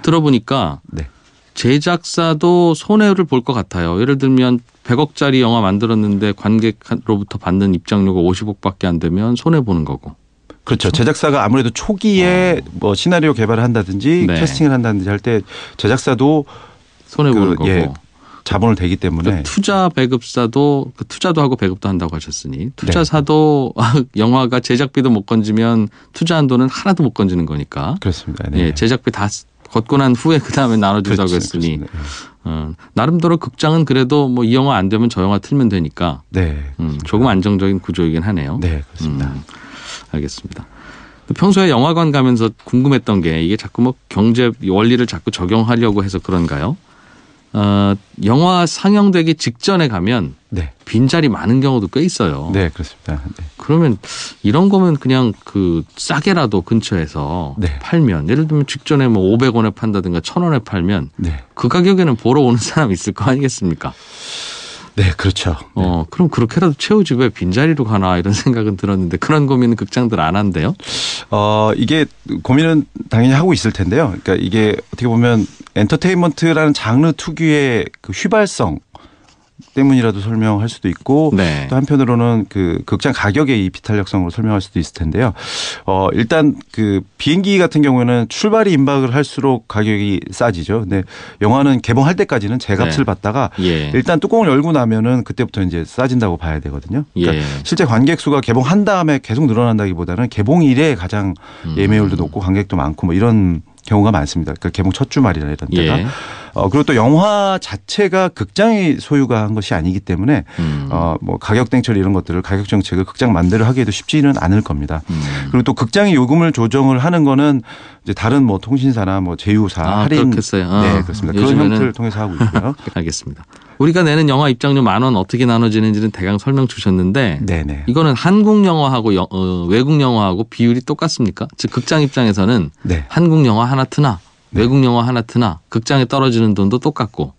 들어보니까 네. 제작사도 손해를 볼 것 같아요. 예를 들면 100억짜리 영화 만들었는데 관객으로부터 받는 입장료가 50억밖에 안 되면 손해 보는 거고. 그렇죠. 제작사가 아무래도 초기에 뭐 시나리오 개발을 한다든지 네. 캐스팅을 한다든지 할 때 제작사도 손해 보는 거고. 예, 자본을 대기 때문에 투자 배급사도 투자도 하고 배급도 한다고 하셨으니 투자사도 영화가 제작비도 못 건지면 투자한 돈은 하나도 못 건지는 거니까. 그렇습니다. 네. 예, 제작비 다 걷고 난 후에 그 다음에 나눠준다고 그렇죠. 했으니 그렇습니다. 나름대로 극장은 그래도 뭐 이 영화 안 되면 저 영화 틀면 되니까 네. 조금 안정적인 구조이긴 하네요. 네, 그렇습니다. 알겠습니다. 평소에 영화관 가면서 궁금했던 게 이게 자꾸 뭐 경제 원리를 자꾸 적용하려고 해서 그런가요? 영화 상영되기 직전에 가면 네. 빈자리 많은 경우도 꽤 있어요. 네, 그렇습니다. 네. 그러면 이런 거면 그냥 그 싸게라도 근처에서 네. 팔면 예를 들면 직전에 뭐 500원에 판다든가 1,000원에 팔면 네. 그 가격에는 보러 오는 사람 있을 거 아니겠습니까? 네, 그렇죠. 네. 그럼 그렇게라도 채우지 왜 빈자리로 가나 이런 생각은 들었는데 그런 고민은 극장들 안 한대요? 이게 고민은 당연히 하고 있을 텐데요. 그러니까 이게 어떻게 보면 엔터테인먼트라는 장르 특유의 그 휘발성 때문이라도 설명할 수도 있고 네. 또 한편으로는 그 극장 가격의 이 비탄력성으로 설명할 수도 있을 텐데요. 일단 그 비행기 같은 경우에는 출발이 임박을 할수록 가격이 싸지죠. 근데 영화는 개봉할 때까지는 제값을 네. 받다가 예. 일단 뚜껑을 열고 나면은 그때부터 이제 싸진다고 봐야 되거든요. 그러니까 예. 실제 관객 수가 개봉한 다음에 계속 늘어난다기보다는 개봉 이래 가장 예매율도 높고 관객도 많고 뭐 이런 경우가 많습니다. 그러니까 개봉 첫 주말이나 이런 때가. 예. 그리고 또 영화 자체가 극장의 소유가 한 것이 아니기 때문에 뭐 가격 땡처리 이런 것들을 가격 정책을 극장 마음대로 하기에도 쉽지는 않을 겁니다. 그리고 또 극장의 요금을 조정을 하는 거는 이제 다른 뭐 통신사나 뭐 제휴사 할인 그렇겠어요. 네, 그렇습니다. 그런 형태를 통해서 하고 있고요. 알겠습니다. 우리가 내는 영화 입장료 10,000원 어떻게 나눠지는지는 대강 설명 주셨는데 네네. 이거는 한국 영화하고 외국 영화하고 비율이 똑같습니까? 즉 극장 입장에서는 네. 한국 영화 하나 트나 외국 영화 하나 트나 극장에 떨어지는 돈도 똑같고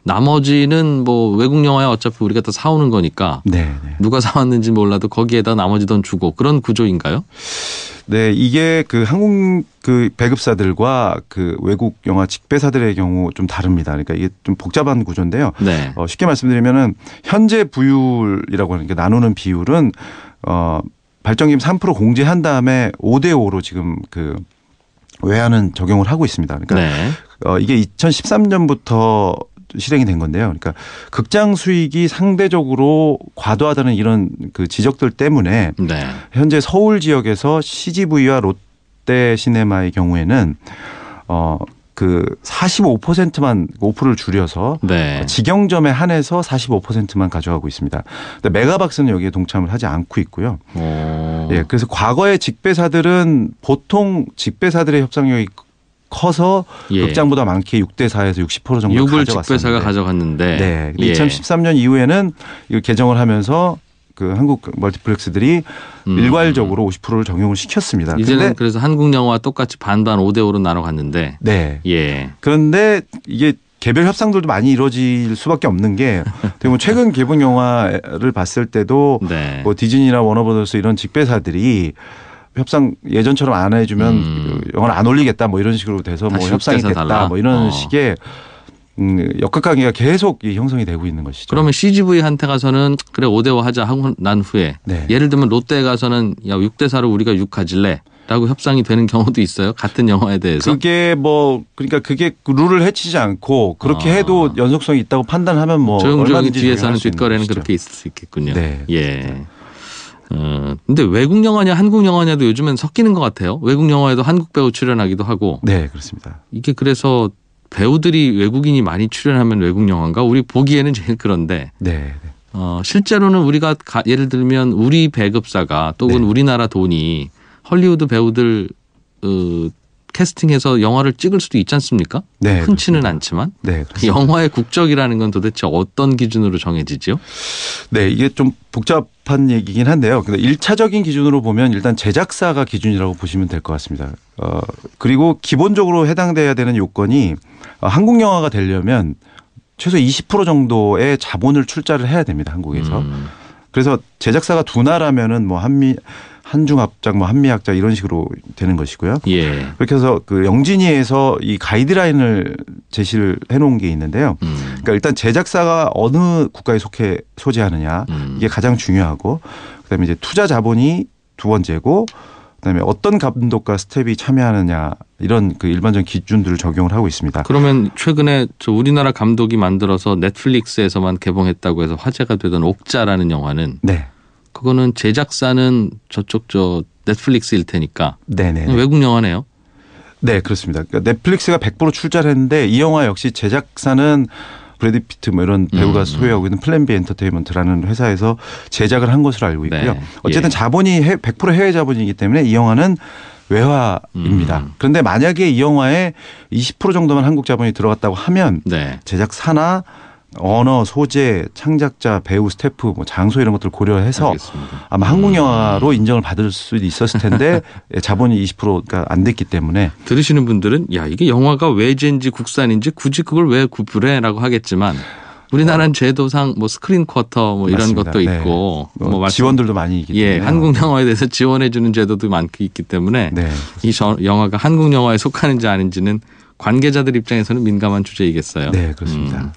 나머지는 뭐 외국 영화야 어차피 우리가 다 사오는 거니까 네. 누가 사왔는지 몰라도 거기에다 나머지 돈 주고 그런 구조인가요? 네, 이게 그 한국 그 배급사들과 그 외국 영화 직배사들의 경우 좀 다릅니다. 그러니까 이게 좀 복잡한 구조인데요. 네. 쉽게 말씀드리면은 현재 부율이라고 하는 게 나누는 비율은 발전기금 3% 공제한 다음에 5대5로 지금 그 외화는 적용을 하고 있습니다. 그러니까 네. 이게 2013년부터 실행이 된 건데요. 그러니까 극장 수익이 상대적으로 과도하다는 이런 그 지적들 때문에 네. 현재 서울 지역에서 CGV와 롯데 시네마의 경우에는 그 45%만 5%를 줄여서 네. 직영점에 한해서 45%만 가져가고 있습니다. 근데 메가박스는 여기에 동참을 하지 않고 있고요. 예, 그래서 과거의 직배사들은 보통 직배사들의 협상력이 커서 예. 극장보다 많게 6대4에서 60% 정도 6을 가져갔었는데 직배사가 가져갔는데 네. 근데 예. 2013년 이후에는 이걸 개정을 하면서 그 한국 멀티플렉스들이 일괄적으로 50%를 적용을 시켰습니다. 이제는 근데 그래서 한국 영화와 똑같이 반반 5대5로 나눠 갔는데 네. 예. 그런데 이게 개별 협상들도 많이 이루어질 수밖에 없는 게 최근 개봉 영화를 봤을 때도 네. 뭐 디즈니나 워너브라더스 이런 직배사들이 협상 예전처럼 안 해주면 영화를 안 올리겠다 뭐 이런 식으로 돼서 뭐 다시 협상이 육대사 됐다 달라? 뭐 이런 식의 역학관계가 계속 형성이 되고 있는 것이죠. 그러면 CGV한테 가서는 그래 5대5 하자 하고 난 후에 네. 예를 들면 롯데에 가서는 야 6대4로 우리가 6 가질래 라고 협상이 되는 경우도 있어요. 같은 영화에 대해서. 그게 뭐 그러니까 그게 룰을 해치지 않고 그렇게 해도 연속성이 있다고 판단하면 뭐 조용조용히 얼마든지 뒤에서 하는 적용할 수 있는 뒷거래는 것이죠. 그렇게 있을 수 있겠군요. 네. 예. 근데 외국 영화냐 한국 영화냐도 요즘엔 섞이는 것 같아요. 외국 영화에도 한국 배우 출연하기도 하고. 네, 그렇습니다. 이게 그래서 배우들이 외국인이 많이 출연하면 외국 영화인가? 우리 보기에는 제일 그런데 네. 실제로는 우리가 예를 들면 우리 배급사가 또는 네. 우리나라 돈이 헐리우드 배우들 캐스팅해서 영화를 찍을 수도 있지 않습니까? 네, 흔치는 그렇습니다. 않지만 네, 그 그렇습니다. 영화의 국적이라는 건 도대체 어떤 기준으로 정해지죠? 네, 이게 좀 복잡한 얘기긴 한데요. 근데 1차적인 기준으로 보면 일단 제작사가 기준이라고 보시면 될 것 같습니다. 그리고 기본적으로 해당돼야 되는 요건이 한국 영화가 되려면 최소 20% 정도의 자본을 출자를 해야 됩니다. 한국에서. 그래서 제작사가 두 나라면은 뭐 한중합작, 뭐 한미합작 이런 식으로 되는 것이고요. 예. 그렇게 해서 그 영진이에서 이 가이드라인을 제시를 해놓은 게 있는데요. 그러니까 일단 제작사가 어느 국가에 소재하느냐 이게 가장 중요하고, 그다음에 이제 투자 자본이 두 번째고, 그다음에 어떤 감독과 스텝이 참여하느냐 이런 그 일반적인 기준들을 적용을 하고 있습니다. 그러면 최근에 우리나라 감독이 만들어서 넷플릭스에서만 개봉했다고 해서 화제가 되던 옥자라는 영화는 네. 그거는 제작사는 저쪽 넷플릭스일 테니까 네네. 외국 영화네요. 네, 그렇습니다. 그러니까 넷플릭스가 100% 출자를 했는데 이 영화 역시 제작사는 브래드 피트 뭐 이런 배우가 소유하고 있는 플랜 B 엔터테인먼트라는 회사에서 제작을 한 것으로 알고 있고요. 네. 어쨌든 예. 자본이 100% 해외 자본이기 때문에 이 영화는 외화입니다. 그런데 만약에 이 영화에 20% 정도만 한국 자본이 들어갔다고 하면 네. 제작사나 언어, 소재, 창작자, 배우, 스태프, 뭐 장소 이런 것들을 고려해서 알겠습니다. 아마 한국 영화로 인정을 받을 수도 있었을 텐데 자본이 20%가 안 됐기 때문에 들으시는 분들은 야 이게 영화가 외제인지 국산인지 굳이 그걸 왜 구분해라고 하겠지만 우리나라는 제도상 뭐 스크린 쿼터 뭐 이런 맞습니다. 것도 네. 있고 뭐 지원들도 많이 있기 때문에 한국 영화에 대해서 지원해 주는 제도도 많고 있기 때문에 네. 이 영화가 한국 영화에 속하는지 아닌지는 관계자들 입장에서는 민감한 주제이겠어요. 네, 그렇습니다.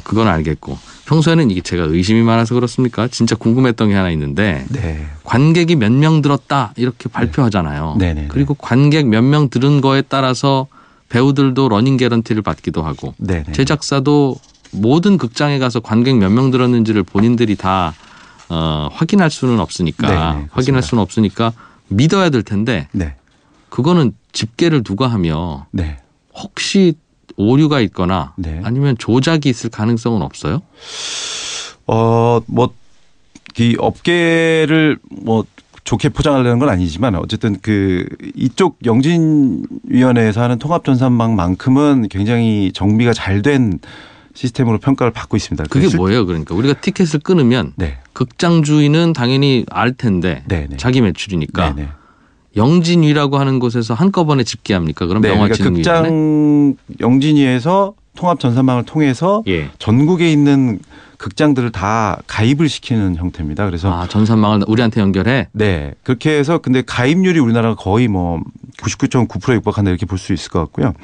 그건 알겠고 평소에는 이게 제가 의심이 많아서 그렇습니까? 진짜 궁금했던 게 하나 있는데 네. 관객이 몇 명 들었다 이렇게 발표하잖아요. 네네. 그리고 관객 몇 명 들은 거에 따라서 배우들도 러닝 개런티를 받기도 하고 네네. 제작사도 모든 극장에 가서 관객 몇 명 들었는지를 본인들이 다 확인할 수는 없으니까 네네, 확인할 수는 없으니까 믿어야 될 텐데 네. 그거는 집계를 누가 하며 네. 혹시 오류가 있거나 네. 아니면 조작이 있을 가능성은 없어요? 뭐 이 업계를 뭐 좋게 포장하려는 건 아니지만 어쨌든 그 이쪽 영진위원회에서 하는 통합전산망만큼은 굉장히 정비가 잘 된 시스템으로 평가를 받고 있습니다. 그게 뭐예요? 그러니까 우리가 티켓을 끊으면 네. 극장 주인은 당연히 알 텐데 네네. 자기 매출이니까 네네. 영진위라고 하는 곳에서 한꺼번에 집계합니까? 그럼 네, 그러니까 영화진흥위원회? 극장 영진위에서 통합전산망을 통해서 예. 전국에 있는 극장들을 다 가입을 시키는 형태입니다. 그래서 전산망을 우리한테 연결해? 네 그렇게 해서 근데 가입률이 우리나라가 거의 뭐 99.9%에 육박한다 이렇게 볼 수 있을 것 같고요.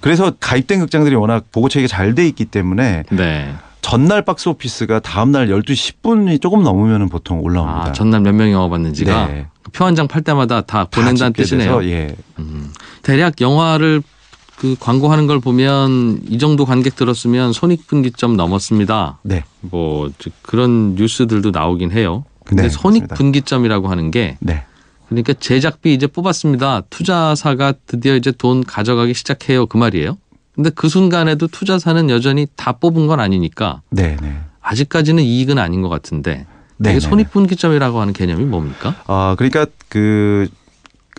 그래서 가입된 극장들이 워낙 보고 체계가 잘 돼 있기 때문에 네. 전날 박스 오피스가 다음날 12시 10분이 조금 넘으면 보통 올라옵니다. 전날 몇 명이 영화 봤는지가 네. 표 한 장 팔 때마다 다 보낸다는 뜻이네요. 예. 대략 영화를 그 광고하는 걸 보면 이 정도 관객 들었으면 손익분기점 넘었습니다. 네. 뭐 그런 뉴스들도 나오긴 해요. 근데 네, 손익분기점이라고 하는 게 네. 그러니까 제작비 이제 뽑았습니다. 투자사가 드디어 이제 돈 가져가기 시작해요. 그 말이에요. 근데 그 순간에도 투자사는 여전히 다 뽑은 건 아니니까 네. 네. 아직까지는 이익은 아닌 것 같은데 네, 이게 네. 손익분기점이라고 하는 개념이 뭡니까? 그러니까 그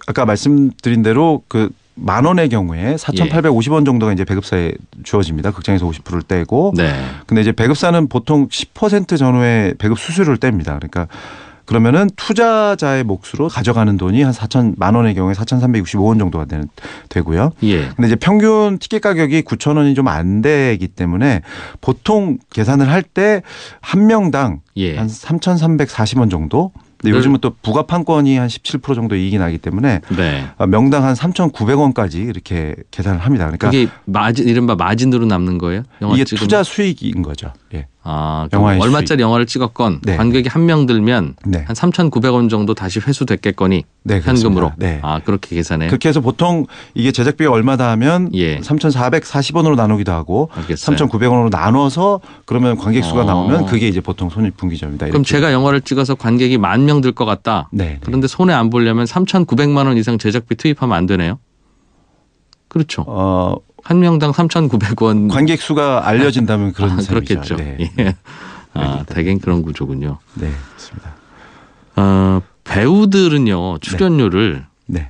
아까 말씀드린 대로 그 10,000원의 경우에 4,850원 정도가 이제 배급사에 주어집니다. 극장에서 50%를 떼고. 네. 근데 이제 배급사는 보통 10% 전후에 배급 수수료를 뗍니다. 그러니까 그러면은 투자자의 몫으로 가져가는 돈이 한 10,000만 원의 경우에 4,365원 정도가 되고요. 예. 근데 이제 평균 티켓 가격이 9,000원이 좀 안 되기 때문에 보통 계산을 할 때 한 명당 예. 한 3,340원 정도. 근데 요즘은 또 부가 판권이 한 17% 정도 이익이 나기 때문에 네. 명당 한 3,900원까지 이렇게 계산을 합니다. 그러니까 그게 이른바 마진으로 남는 거예요? 영화 이게 찍으면? 투자 수익인 거죠. 예. 영화의 얼마짜리 영화를 찍었건 네. 관객이 한 명 들면 네. 한 3,900원 정도 다시 회수됐겠거니 네, 현금으로. 네. 그렇게 계산해요? 그렇게 해서 보통 이게 제작비가 얼마다 하면 예. 3,440원으로 나누기도 하고 알겠어요. 3,900원으로 나눠서 그러면 관객 수가 어. 나오면 그게 이제 보통 손익분기점이다. 그럼 이렇게. 제가 영화를 찍어서 관객이 10,000명 들 것 같다. 네. 그런데 손해 안 보려면 3,900만 원 이상 제작비 투입하면 안 되네요. 그렇죠. 한 명당 3,900원. 관객 수가 알려진다면 그런 셈이죠. 그렇겠죠. 네. 예. 대개는 그런 구조군요. 네, 그렇습니다. 배우들은요 출연료를 네.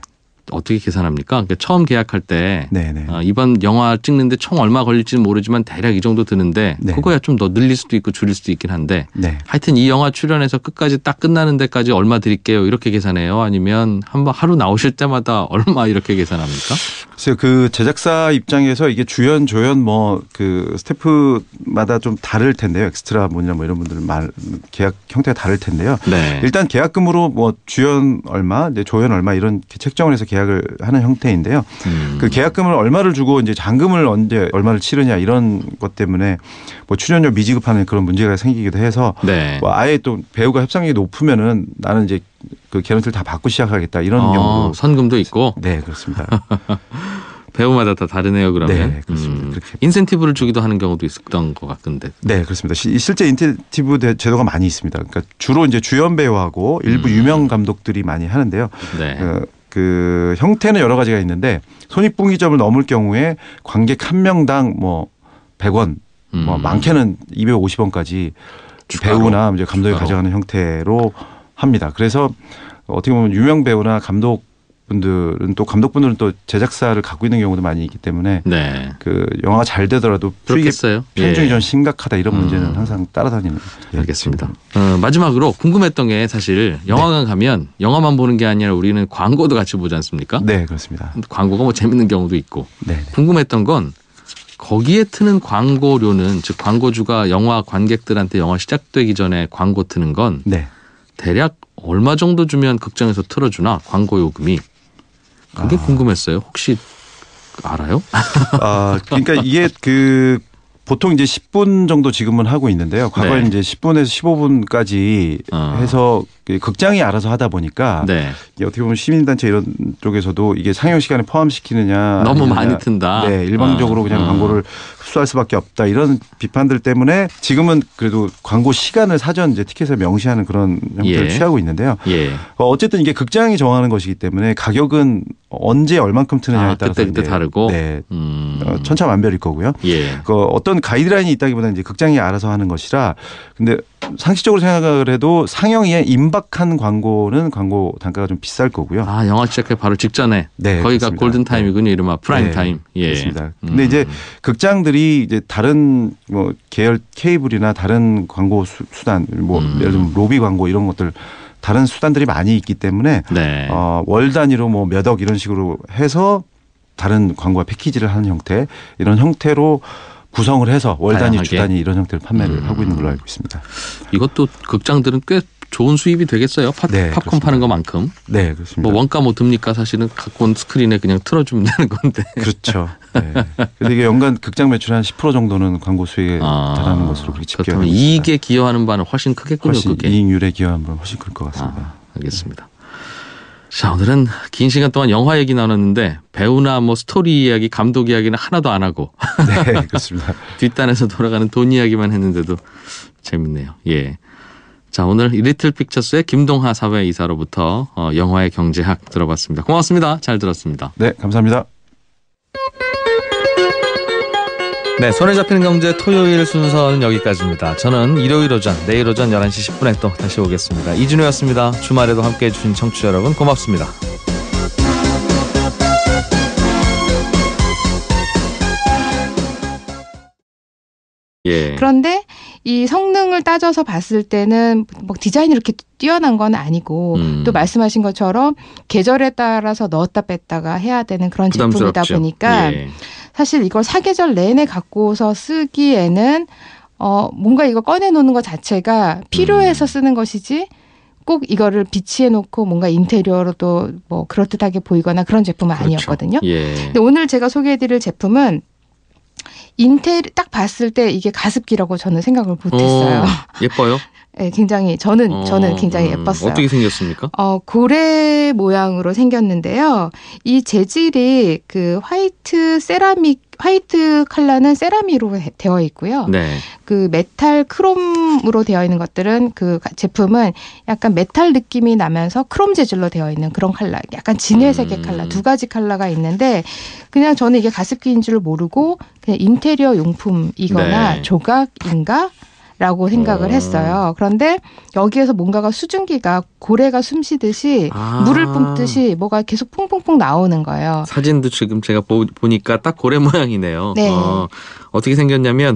어떻게 계산합니까? 그러니까 처음 계약할 때 네, 네. 이번 영화 찍는데 총 얼마 걸릴지는 모르지만 대략 이 정도 드는데 네. 그거야 좀 더 늘릴 수도 있고 줄일 수도 있긴 한데 네. 하여튼 이 영화 출연해서 끝까지 딱 끝나는 데까지 얼마 드릴게요 이렇게 계산해요? 아니면 한번 하루 나오실 때마다 얼마 이렇게 계산합니까? 글쎄요, 그 제작사 입장에서 이게 주연, 조연 뭐 그 스태프마다 좀 다를 텐데요. 엑스트라 뭐냐 뭐 이런 분들 계약 형태가 다를 텐데요. 네. 일단 계약금으로 뭐 주연 얼마, 이제 조연 얼마 이런 책정을 해서 계약을 하는 형태인데요. 그 계약금을 얼마를 주고 이제 잔금을 언제 얼마를 치르냐 이런 것 때문에 뭐 출연료 미지급하는 그런 문제가 생기기도 해서 네. 뭐 아예 또 배우가 협상력이 높으면은 나는 이제 그 개런티를 다 받고 시작하겠다 이런 경우도 선금도 있고 네 그렇습니다. 배우마다 다 다르네요. 그러면 네, 그렇습니다. 그렇게. 인센티브를 주기도 하는 경우도 있었던 것 같은데. 네, 그렇습니다. 실제 인센티브 제도가 많이 있습니다. 그러니까 주로 이제 주연 배우하고 일부 유명 감독들이 많이 하는데요. 네. 그 형태는 여러 가지가 있는데 손익분기점을 넘을 경우에 관객 한 명당 뭐 100원, 뭐 많게는 250원까지 배우나 이제 감독이 가져가는 형태로 합니다. 그래서 어떻게 보면 유명 배우나 감독분들은 또 제작사를 갖고 있는 경우도 많이 있기 때문에 네. 그 영화가 잘 되더라도 그렇겠어요. 편중이 예. 좀 심각하다 이런 문제는 항상 따라다니는. 알겠습니다. 마지막으로 궁금했던 게 사실 영화관 가면 영화만 보는 게 아니라 우리는 광고도 같이 보지 않습니까? 네, 그렇습니다. 광고가 뭐 재밌는 경우도 있고. 네. 궁금했던 건 거기에 트는 광고료는 즉 광고주가 영화 관객들한테 영화 시작되기 전에 광고 트는 건 네. 대략 얼마 정도 주면 극장에서 틀어주나 광고 요금이 그게 궁금했어요. 혹시 알아요? 그러니까 이게 그 보통 이제 10분 정도 지금은 하고 있는데요. 과거에 네. 이제 10분에서 15분까지 해서 극장이 알아서 하다 보니까 네. 이게 어떻게 보면 시민단체 이런 쪽에서도 이게 상영 시간에 포함시키느냐 너무 아니느냐. 많이 튼다. 네, 일방적으로 그냥 광고를 흡수할 수밖에 없다 이런 비판들 때문에 지금은 그래도 광고 시간을 사전 이제 티켓에 명시하는 그런 형태를 예. 취하고 있는데요. 예. 어쨌든 이게 극장이 정하는 것이기 때문에 가격은 언제 얼만큼 트느냐에 따라서 그때 이제 다르고. 네, 천차만별일 거고요. 예. 그 어떤 가이드라인이 있다기보다는 이제 극장이 알아서 하는 것이라 근데 상식적으로 생각을 해도 상영에 임박한 광고는 광고 단가가 좀 비쌀 거고요. 아, 영화 시작해 바로 직전에. 네, 거기가 그렇습니다. 골든 타임이군요. 이른바 프라임 네, 타임. 예. 그렇습니다. 근데 이제 극장들이 이제 다른 뭐 계열 케이블이나 다른 광고 수단 뭐 예를 들면 로비 광고 이런 것들 다른 수단들이 많이 있기 때문에 네. 월 단위로 뭐 몇 억 이런 식으로 해서 다른 광고와 패키지를 하는 형태 이런 형태로 구성을 해서 월 단위, 다양하게. 주 단위 이런 형태로 판매를 하고 있는 걸로 알고 있습니다. 이것도 극장들은 꽤 좋은 수입이 되겠어요. 네, 팝콘 그렇습니다. 파는 것만큼. 네, 그렇습니다. 뭐 원가 못 듭니까? 사실은 갖고 온 스크린에 그냥 틀어주면 되는 건데. 그렇죠. 네. 그래서 이게 연간 극장 매출의 한 10% 정도는 광고 수익에 달하는 것으로 그렇게 집계하고 그렇다면 있습니다. 이익에 기여하는 바는 훨씬 크겠군요. 훨씬 그게. 이익률에 기여하는 바는 훨씬 클 것 같습니다. 알겠습니다. 자, 오늘은 긴 시간 동안 영화 얘기 나눴는데 배우나 뭐 스토리 이야기, 감독 이야기는 하나도 안 하고 네, 그렇습니다. 뒷단에서 돌아가는 돈 이야기만 했는데도 재밌네요. 예. 자, 오늘 리틀 픽처스의 김동하 사회이사로부터 영화의 경제학 들어봤습니다. 고맙습니다. 잘 들었습니다. 네, 감사합니다. 네, 손에 잡히는 경제 토요일 순서는 여기까지입니다. 저는 일요일 오전, 내일 오전 11시 10분에 또 다시 오겠습니다. 이준호였습니다. 주말에도 함께해 주신 청취자 여러분 고맙습니다. 예. 그런데 이 성능을 따져서 봤을 때는 뭐 디자인이 이렇게 뛰어난 건 아니고 또 말씀하신 것처럼 계절에 따라서 넣었다 뺐다가 해야 되는 그런 제품이다 부담스럽죠. 보니까 예. 사실 이걸 사계절 내내 갖고서 쓰기에는 뭔가 이거 꺼내놓는 것 자체가 필요해서 쓰는 것이지 꼭 이거를 비치해 놓고 뭔가 인테리어로도 뭐 그럴듯하게 보이거나 그런 제품은 그렇죠. 아니었거든요. 예. 근데 오늘 제가 소개해드릴 제품은 딱 봤을 때 이게 가습기라고 저는 생각을 못했어요. 예뻐요? 네, 굉장히 저는 굉장히 예뻤어요. 어떻게 생겼습니까? 고래 모양으로 생겼는데요. 이 재질이 그 화이트 컬러는 세라믹으로 되어 있고요. 네. 그 메탈 크롬으로 되어 있는 것들은 그 제품은 약간 메탈 느낌이 나면서 크롬 재질로 되어 있는 그런 컬러, 약간 진회색의 컬러, 두 가지 컬러가 있는데 그냥 저는 이게 가습기인 줄 모르고 그냥 인테리어 용품이거나 네. 조각인가? 라고 생각을 했어요. 그런데 여기에서 뭔가가 수증기가 고래가 숨 쉬듯이 물을 뿜듯이 뭐가 계속 퐁퐁퐁 나오는 거예요. 사진도 지금 제가 보니까 딱 고래 모양이네요. 네. 어떻게 생겼냐면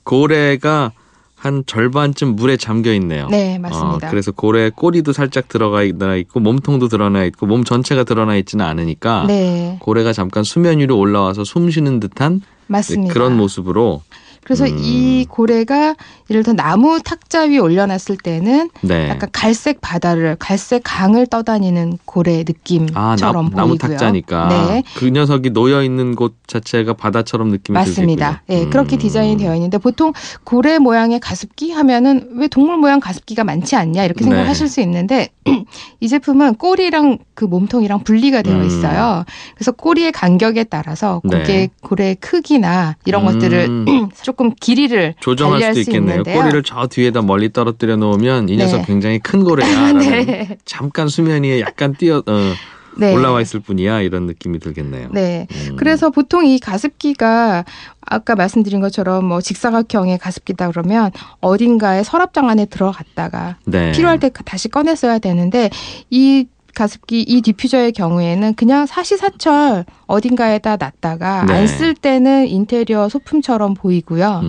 고래가 한 절반쯤 물에 잠겨 있네요. 네, 맞습니다. 그래서 고래 꼬리도 살짝 드러나 있고 몸통도 드러나 있고 몸 전체가 드러나 있지는 않으니까 네, 고래가 잠깐 수면 위로 올라와서 숨 쉬는 듯한 맞습니다. 그런 모습으로. 그래서 이 고래가 예를 들어 나무 탁자 위에 올려놨을 때는 네. 약간 갈색 강을 떠다니는 고래 느낌처럼 보이고요. 나무 탁자니까 네. 그 녀석이 놓여 있는 곳 자체가 바다처럼 느낌이 맞습니다. 들겠군요. 네, 그렇게 디자인이 되어 있는데 보통 고래 모양의 가습기 하면은 왜 동물 모양 가습기가 많지 않냐 이렇게 생각하실 수 있는데 이 제품은 꼬리랑 그 몸통이랑 분리가 되어 있어요. 그래서 꼬리의 간격에 따라서 고래의 크기나 이런 것들을 조금 길이를 조정할 달리할 수도 수 있겠네요. 있는데요. 꼬리를 저 뒤에다 멀리 떨어뜨려 놓으면 이 녀석 네. 굉장히 큰 고래야라는 네. 잠깐 수면 위에 약간 네. 올라와 있을 뿐이야 이런 느낌이 들겠네요. 네. 그래서 보통 이 가습기가 아까 말씀드린 것처럼 뭐 직사각형의 가습기다 그러면 어딘가에 서랍장 안에 들어갔다가 네. 필요할 때 다시 꺼내 써야 되는데 이 가습기, 이 디퓨저의 경우에는 그냥 사시사철 어딘가에다 놨다가 네. 안 쓸 때는 인테리어 소품처럼 보이고요.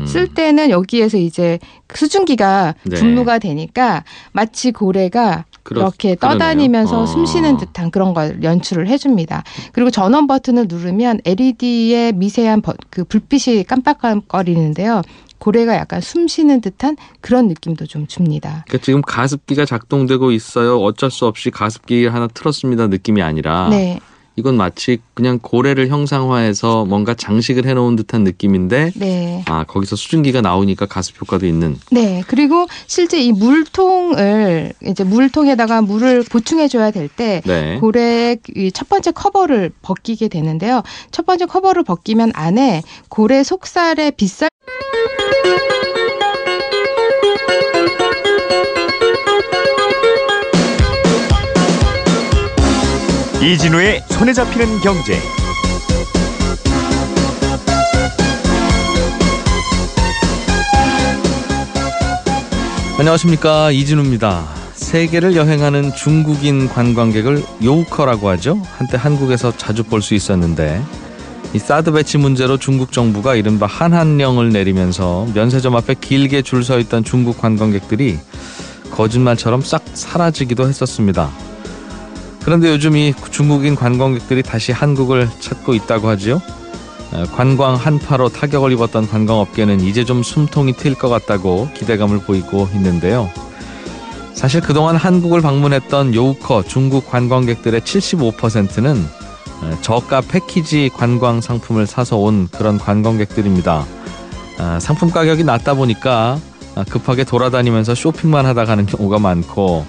쓸 때는 여기에서 이제 수증기가 네. 분무가 되니까 마치 고래가 이렇게 떠다니면서 숨 쉬는 듯한 그런 걸 연출을 해줍니다. 그리고 전원 버튼을 누르면 LED의 미세한 그 불빛이 깜빡거리는데요. 고래가 약간 숨 쉬는 듯한 그런 느낌도 좀 줍니다. 그러니까 지금 가습기가 작동되고 있어요. 어쩔 수 없이 가습기 하나 틀었습니다 느낌이 아니라 네. 이건 마치 그냥 고래를 형상화해서 뭔가 장식을 해놓은 듯한 느낌인데 네. 거기서 수증기가 나오니까 가습 효과도 있는. 네. 그리고 실제 이 물통을 이제 물통에다가 물을 보충해줘야 될 때 네. 고래 첫 번째 커버를 벗기게 되는데요. 첫 번째 커버를 벗기면 안에 고래 속살의 빗살 이진우의 손에 잡히는 경제. 안녕하십니까, 이진우입니다. 세계를 여행하는 중국인 관광객을 요우커라고 하죠. 한때 한국에서 자주 볼 수 있었는데 이 사드 배치 문제로 중국 정부가 이른바 한한령을 내리면서 면세점 앞에 길게 줄 서 있던 중국 관광객들이 거짓말처럼 싹 사라지기도 했었습니다. 그런데 요즘 이 중국인 관광객들이 다시 한국을 찾고 있다고 하죠. 관광 한파로 타격을 입었던 관광업계는 이제 좀 숨통이 트일 것 같다고 기대감을 보이고 있는데요. 사실 그동안 한국을 방문했던 요우커 중국 관광객들의 75%는 저가 패키지 관광 상품을 사서 온 그런 관광객들입니다. 상품 가격이 낮다 보니까 급하게 돌아다니면서 쇼핑만 하다 가는 경우가 많고,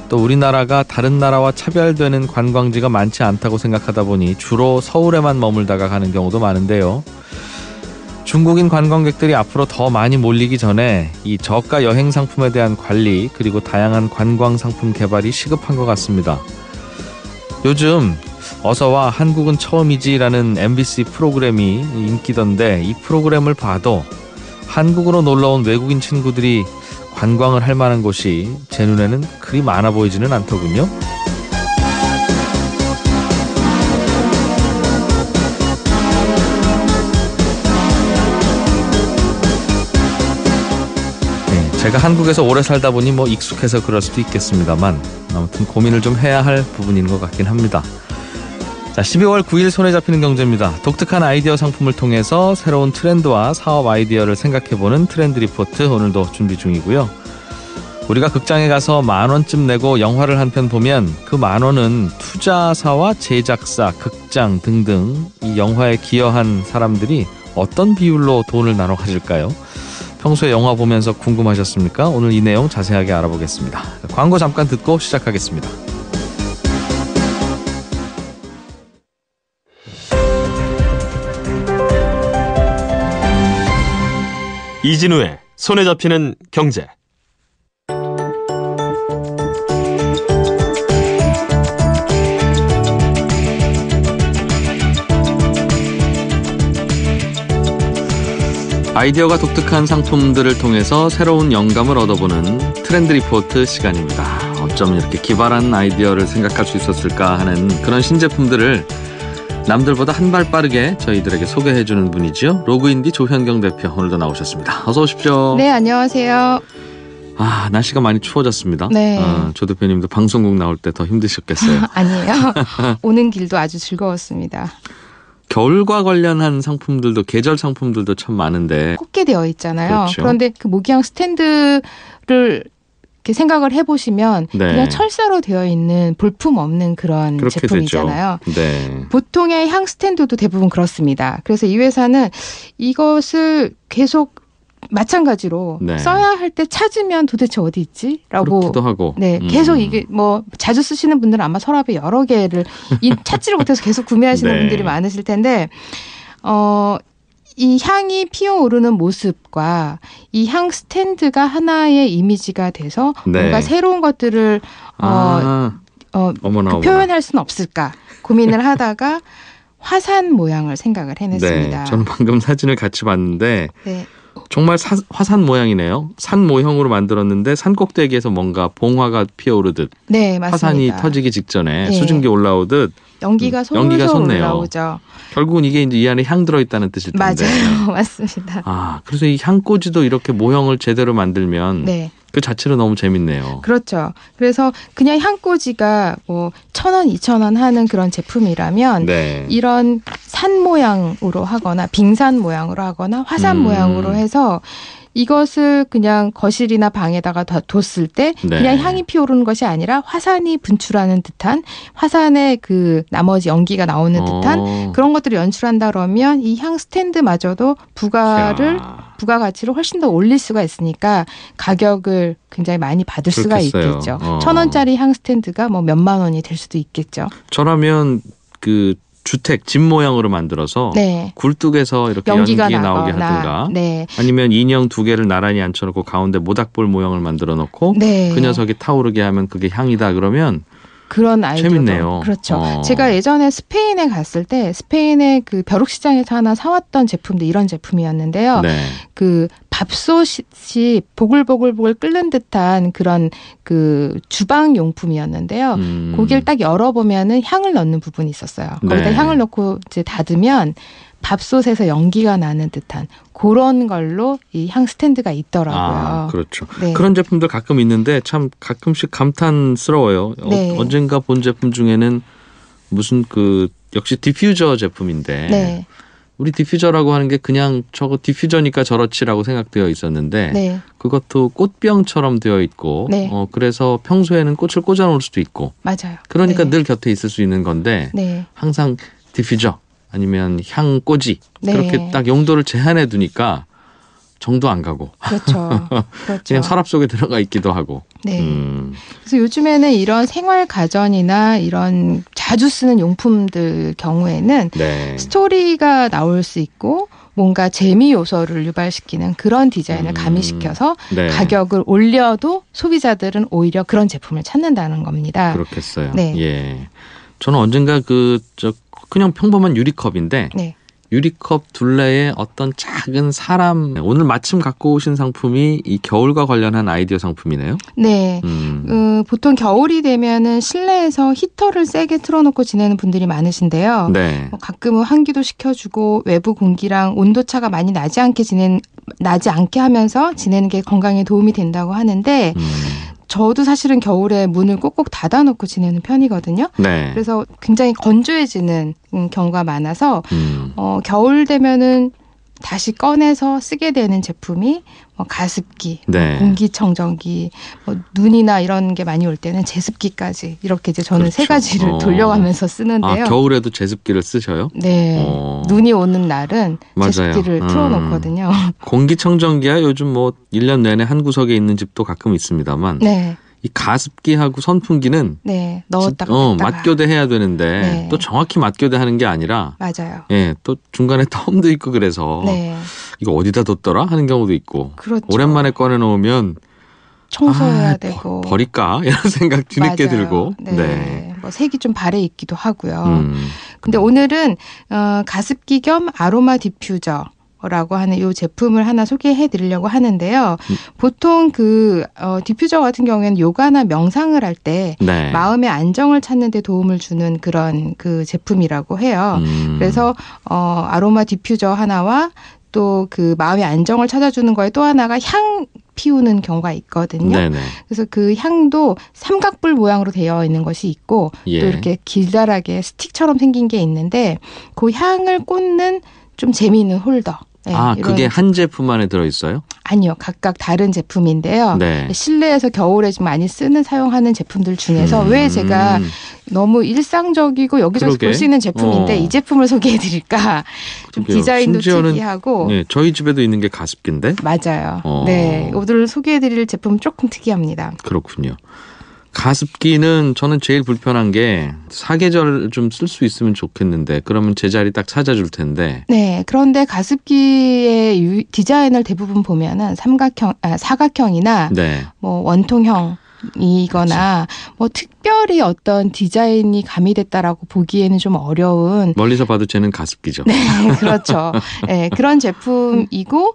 또 우리나라가 다른 나라와 차별되는 관광지가 많지 않다고 생각하다 보니 주로 서울에만 머물다가 가는 경우도 많은데요. 중국인 관광객들이 앞으로 더 많이 몰리기 전에 이 저가 여행 상품에 대한 관리, 그리고 다양한 관광 상품 개발이 시급한 것 같습니다. 요즘 어서와 한국은 처음이지라는 MBC 프로그램이 인기던데, 이 프로그램을 봐도 한국으로 놀러온 외국인 친구들이 관광을 할 만한 곳이 제 눈에는 그리 많아 보이지는 않더군요. 제가 한국에서 오래 살다 보니 익숙해서 그럴 수도 있겠습니다만, 아무튼 고민을 좀 해야 할 부분인 것 같긴 합니다. 자, 12월 9일 손에 잡히는 경제입니다. 독특한 아이디어 상품을 통해서 새로운 트렌드와 사업 아이디어를 생각해보는 트렌드 리포트, 오늘도 준비 중이고요. 우리가 극장에 가서 10,000원쯤 내고 영화를 한 편 보면 그 10,000원은 투자사와 제작사, 극장 등등 이 영화에 기여한 사람들이 어떤 비율로 돈을 나눠 가질까요? 평소에 영화 보면서 궁금하셨습니까? 오늘 이 내용 자세하게 알아보겠습니다. 광고 잠깐 듣고 시작하겠습니다. 이진우의 손에 잡히는 경제. 아이디어가 독특한 상품들을 통해서 새로운 영감을 얻어보는 트렌드 리포트 시간입니다. 어쩌면 이렇게 기발한 아이디어를 생각할 수 있었을까 하는 그런 신제품들을 남들보다 한 발 빠르게 저희들에게 소개해주는 분이죠. 로그인디 조현경 대표, 오늘도 나오셨습니다. 어서 오십시오. 네, 안녕하세요. 날씨가 많이 추워졌습니다. 네. 조 대표님도 방송국 나올 때 더 힘드셨겠어요. 아니에요. 오는 길도 아주 즐거웠습니다. 겨울과 관련한 상품들도, 계절 상품들도 참 많은데 꽂게 되어 있잖아요. 그렇죠. 그런데 그 모기향 스탠드를 이렇게 생각을 해보시면 네. 그냥 철사로 되어 있는 볼품 없는 그런 그렇게 제품이잖아요. 되죠. 네. 보통의 향 스탠드도 대부분 그렇습니다. 그래서 이 회사는 이것을 계속 마찬가지로 네. 써야 할 때 찾으면 도대체 어디 있지? 라고. 그렇기도 하고. 네, 계속 이게 자주 쓰시는 분들은 아마 서랍에 여러 개를 찾지를 못해서 계속 구매하시는 네. 분들이 많으실 텐데, 이 향이 피어오르는 모습과 이 향 스탠드가 하나의 이미지가 돼서 네. 뭔가 새로운 것들을 어머나. 표현할 수는 없을까 고민을 하다가 화산 모양을 생각을 해냈습니다. 네, 저는 방금 사진을 같이 봤는데 네. 정말 화산 모양이네요. 산 모형으로 만들었는데 산 꼭대기에서 뭔가 봉화가 피어오르듯 네, 맞습니다. 화산이 터지기 직전에 네. 수증기 올라오듯 연기가 솔솔 올라오죠. 결국은 이게 이제 이 안에 향 들어있다는 뜻일 텐데. 맞아요. 맞습니다. 그래서 이 향꽂이도 이렇게 모형을 제대로 만들면 네. 그 자체로 너무 재밌네요. 그렇죠. 그래서 그냥 향꽂이가 1,000원, 2,000원 하는 그런 제품이라면 네. 이런 산 모양으로 하거나 빙산 모양으로 하거나 화산 모양으로 해서 이것을 그냥 거실이나 방에다가 뒀을 때 네. 그냥 향이 피어오르는 것이 아니라 화산이 분출하는 듯한 화산의 그 나머지 연기가 나오는 듯한 그런 것들을 연출한다 그러면 이 향 스탠드마저도 부가 가치를 훨씬 더 올릴 수가 있으니까 가격을 굉장히 많이 받을 수가 그렇겠어요. 있겠죠. 1,000원짜리 향 스탠드가 뭐 몇만 원이 될 수도 있겠죠. 저라면 그 주택 집 모양으로 만들어서 네. 굴뚝에서 이렇게 연기가 연기 나오게 나거나, 하든가 네. 아니면 인형 2개를 나란히 앉혀놓고 가운데 모닥불 모양을 만들어 놓고 네. 그 녀석이 타오르게 하면 그게 향이다 그러면 그런 아이디어도 재밌네요. 그렇죠. 제가 예전에 스페인에 갔을 때 스페인의 그 벼룩시장에서 하나 사왔던 제품도 이런 제품이었는데요. 네. 그 밥솥이 보글보글보글 끓는 듯한 그런 그 주방 용품이었는데요. 고기를 딱 열어보면은 향을 넣는 부분이 있었어요. 거기다 네. 향을 넣고 이제 닫으면 밥솥에서 연기가 나는 듯한 그런 걸로 이 향 스탠드가 있더라고요. 아, 그렇죠. 네. 그런 제품들 가끔 있는데 참 가끔씩 감탄스러워요. 네. 언젠가 본 제품 중에는 무슨 그 역시 디퓨저 제품인데 네. 우리 디퓨저라고 하는 게 그냥 저거 디퓨저니까 저렇지라고 생각되어 있었는데 네. 그것도 꽃병처럼 되어 있고 네. 그래서 평소에는 꽃을 꽂아 놓을 수도 있고 맞아요. 그러니까 네. 늘 곁에 있을 수 있는 건데 네. 항상 디퓨저 아니면 향꽂이 네. 그렇게 딱 용도를 제한해 두니까 정도 안 가고 그렇죠. 그렇죠. 그냥 서랍 속에 들어가 있기도 하고. 네. 그래서 요즘에는 이런 생활 가전이나 이런 자주 쓰는 용품들 경우에는 네. 스토리가 나올 수 있고 뭔가 재미 요소를 유발시키는 그런 디자인을 가미시켜서 네. 가격을 올려도 소비자들은 오히려 그런 제품을 찾는다는 겁니다. 그렇겠어요. 네. 예. 저는 언젠가 그냥 평범한 유리컵인데 네. 유리컵 둘레에 어떤 작은 사람 오늘 마침 갖고 오신 상품이 이 겨울과 관련한 아이디어 상품이네요. 네. 보통 겨울이 되면은 실내에서 히터를 세게 틀어놓고 지내는 분들이 많으신데요. 네. 가끔은 환기도 시켜주고 외부 공기랑 온도차가 많이 나지 않게 하면서 지내는 게 건강에 도움이 된다고 하는데 저도 사실은 겨울에 문을 꼭꼭 닫아놓고 지내는 편이거든요. 네. 그래서 굉장히 건조해지는 경우가 많아서 겨울 되면은 다시 꺼내서 쓰게 되는 제품이 가습기, 네. 공기청정기, 눈이나 이런 게 많이 올 때는 제습기까지 이렇게 이제 저는 그렇죠. 세 가지를 돌려가면서 쓰는데요. 아, 겨울에도 제습기를 쓰셔요? 네. 눈이 오는 날은 맞아요. 제습기를 틀어놓거든요. 공기청정기야 요즘 1년 내내 한 구석에 있는 집도 가끔 있습니다만 네. 이 가습기하고 선풍기는 네. 넣었다가 뺐다가. 맞교대해야 되는데 네. 또 정확히 맞교대하는 게 아니라 맞아요. 예, 또 중간에 텀도 있고 그래서 네. 이거 어디다 뒀더라 하는 경우도 있고 그렇죠. 오랜만에 꺼내 놓으면 청소해야 되고 버릴까 이런 생각 뒤늦게 맞아요. 들고 네. 색이 좀 발해 있기도 하고요. 음. 근데 오늘은 가습기 겸 아로마 디퓨저 라고 하는 이 제품을 하나 소개해 드리려고 하는데요. 보통 디퓨저 같은 경우에는 요가나 명상을 할 때 네. 마음의 안정을 찾는 데 도움을 주는 그런 그 제품이라고 해요. 그래서 아로마 디퓨저 하나와 또 그 마음의 안정을 찾아주는 거에 또 하나가 향 피우는 경우가 있거든요. 네네. 그래서 그 향도 삼각불 모양으로 되어 있는 것이 있고 예. 또 이렇게 길다랗게 스틱처럼 생긴 게 있는데 그 향을 꽂는 좀 재미있는 홀더. 네, 그게 한 제품 안에 들어있어요? 아니요. 각각 다른 제품인데요. 네. 실내에서 겨울에 좀 많이 사용하는 제품들 중에서 왜 제가 너무 일상적이고 여기저기 그러게. 볼 수 있는 제품인데 이 제품을 소개해 드릴까. 좀 그러게요. 디자인도 심지어는 특이하고. 네, 저희 집에도 있는 게 가습기인데? 맞아요. 네. 오늘 소개해 드릴 제품은 조금 특이합니다. 그렇군요. 가습기는 저는 제일 불편한 게 사계절 좀 쓸 수 있으면 좋겠는데 그러면 제자리 딱 찾아줄 텐데. 네. 그런데 가습기의 디자인을 대부분 보면은 사각형이나 네. 원통형이거나 특별히 어떤 디자인이 가미됐다라고 보기에는 좀 어려운 멀리서 봐도 쟤는 가습기죠. 네, 그렇죠. 네, 그런 제품이고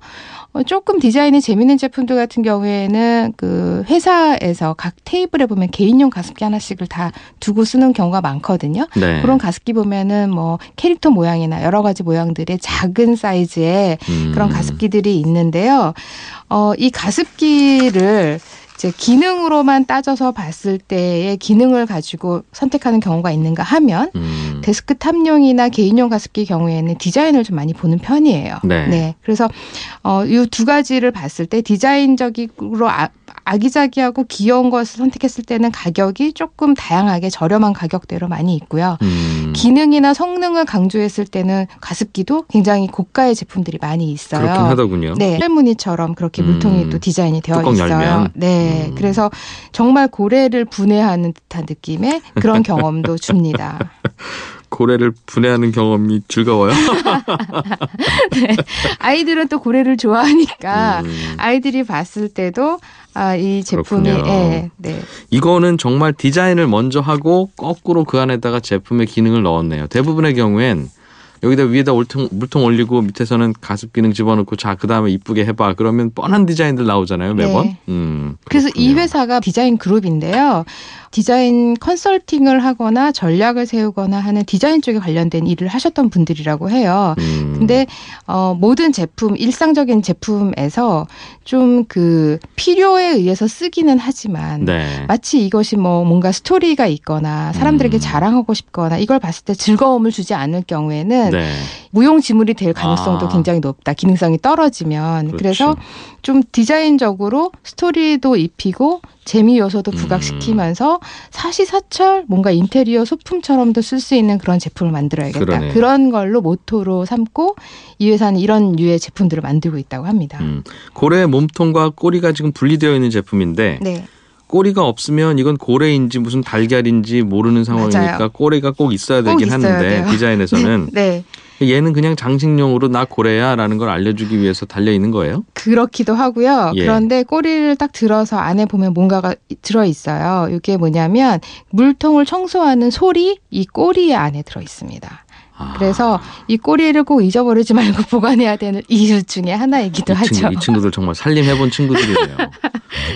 조금 디자인이 재밌는 제품들 같은 경우에는 그 회사에서 각 테이블에 보면 개인용 가습기 하나씩을 다 두고 쓰는 경우가 많거든요. 네. 그런 가습기 보면은 캐릭터 모양이나 여러 가지 모양들의 작은 사이즈의 그런 가습기들이 있는데요. 이 가습기를 이제 기능으로만 따져서 봤을 때의 기능을 가지고 선택하는 경우가 있는가 하면 데스크탑용이나 개인용 가습기 경우에는 디자인을 좀 많이 보는 편이에요. 네. 그래서 이 두 가지를 봤을 때 디자인적으로 아기자기하고 귀여운 것을 선택했을 때는 가격이 조금 다양하게 저렴한 가격대로 많이 있고요. 기능이나 성능을 강조했을 때는 가습기도 굉장히 고가의 제품들이 많이 있어요. 그렇긴 하더군요. 네, 할무늬처럼 그렇게 물통이 또 디자인이 되어 뚜껑 있어요. 열면. 네, 그래서 정말 고래를 분해하는 듯한 느낌의 그런 경험도 줍니다. 고래를 분해하는 경험이 즐거워요? 네, 아이들은 또 고래를 좋아하니까 아이들이 봤을 때도 이 제품이 그렇군요. 네. 이거는 정말 디자인을 먼저 하고 거꾸로 그 안에다가 제품의 기능을 넣었네요. 대부분의 경우엔 여기다 위에다 물통 올리고 밑에서는 가습 기능 집어넣고 자 그다음에 이쁘게 해봐. 그러면 뻔한 디자인들 나오잖아요. 매번. 네. 그래서 이 회사가 디자인 그룹인데요. 디자인 컨설팅을 하거나 전략을 세우거나 하는 디자인 쪽에 관련된 일을 하셨던 분들이라고 해요. 근데 모든 제품, 일상적인 제품에서 좀 그 필요에 의해서 쓰기는 하지만 네. 마치 이것이 뭐 뭔가 스토리가 있거나 사람들에게 자랑하고 싶거나 이걸 봤을 때 즐거움을 주지 않을 경우에는 네. 무용지물이 될 가능성도 굉장히 높다. 기능성이 떨어지면. 그렇지. 그래서 좀 디자인적으로 스토리도 입히고 재미 요소도 부각시키면서 사시사철 뭔가 인테리어 소품처럼도 쓸 수 있는 그런 제품을 만들어야겠다. 그러네요. 그런 걸로 모토로 삼고 이 회사는 이런 류의 제품들을 만들고 있다고 합니다. 고래의 몸통과 꼬리가 지금 분리되어 있는 제품인데 네. 꼬리가 없으면 이건 고래인지 무슨 달걀인지 모르는 상황이니까 맞아요. 꼬리가 꼭 있어야 꼭 되긴 있어야 하는데 돼요. 디자인에서는 네. 얘는 그냥 장식용으로 나 고래야라는 걸 알려주기 위해서 달려 있는 거예요? 그렇기도 하고요. 예. 그런데 꼬리를 딱 들어서 안에 보면 뭔가가 들어있어요. 이게 뭐냐면 물통을 청소하는 솔이 이 꼬리 안에 들어있습니다. 그래서 이 꼬리를 꼭 잊어버리지 말고 보관해야 되는 이유 중에 하나이기도 하죠. 이 친구들 정말 살림해본 친구들이래요.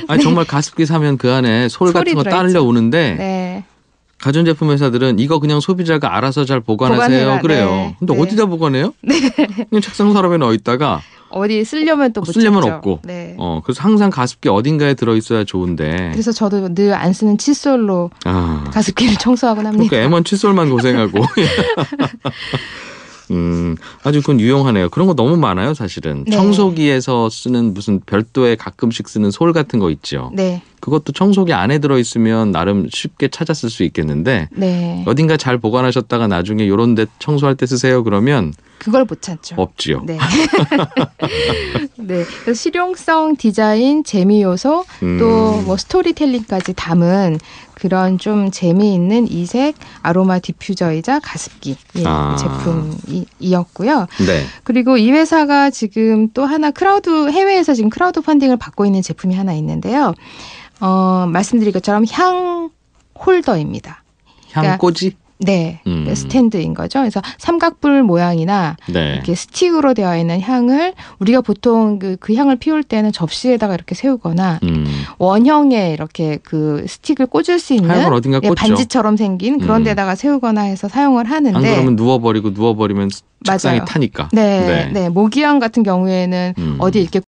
아니 정말 가습기 사면 그 안에 솔 같은 거 들어있죠. 따르려 오는데 네. 가전제품 회사들은 이거 그냥 소비자가 알아서 잘 보관하세요. 보관해라. 그래요. 네. 근데 네. 어디다 보관해요? 그냥 책상 서랍에 넣어 있다가 어디 쓰려면 또 못 쓰려면 찾죠. 없고. 네. 그래서 항상 가습기 어딘가에 들어있어야 좋은데. 그래서 저도 늘 안 쓰는 칫솔로 가습기를 청소하곤 합니다. 그러니까 M1 칫솔만 고생하고. 아주 그건 유용하네요. 그런 거 너무 많아요, 사실은. 네. 청소기에서 쓰는 무슨 별도의 가끔씩 쓰는 솔 같은 거 있죠. 네. 그것도 청소기 안에 들어있으면 나름 쉽게 찾았을 수 있겠는데 네. 어딘가 잘 보관하셨다가 나중에 이런 데 청소할 때 쓰세요 그러면 그걸 못 찾죠. 없지요. 네. 네. 그래서 실용성, 디자인, 재미 요소, 또 뭐 스토리텔링까지 담은 그런 좀 재미있는 이색 아로마 디퓨저이자 가습기 제품이었고요. 네. 그리고 이 회사가 지금 또 하나 해외에서 지금 크라우드 펀딩을 받고 있는 제품이 하나 있는데요. 말씀드린 것처럼 향 홀더입니다. 향꽂이? 네, 스탠드인 거죠. 그래서 삼각불 모양이나 네. 이렇게 스틱으로 되어 있는 향을 우리가 보통 그 향을 피울 때는 접시에다가 이렇게 세우거나 원형의 이렇게 그 스틱을 꽂을 수 있는 하얀 걸 어딘가 꽂죠. 반지처럼 생긴 그런 데다가 세우거나 해서 사용을 하는데 안 그러면 누워버리면 책상이 맞아요. 타니까. 네. 모기향 같은 경우에는 어디 이렇게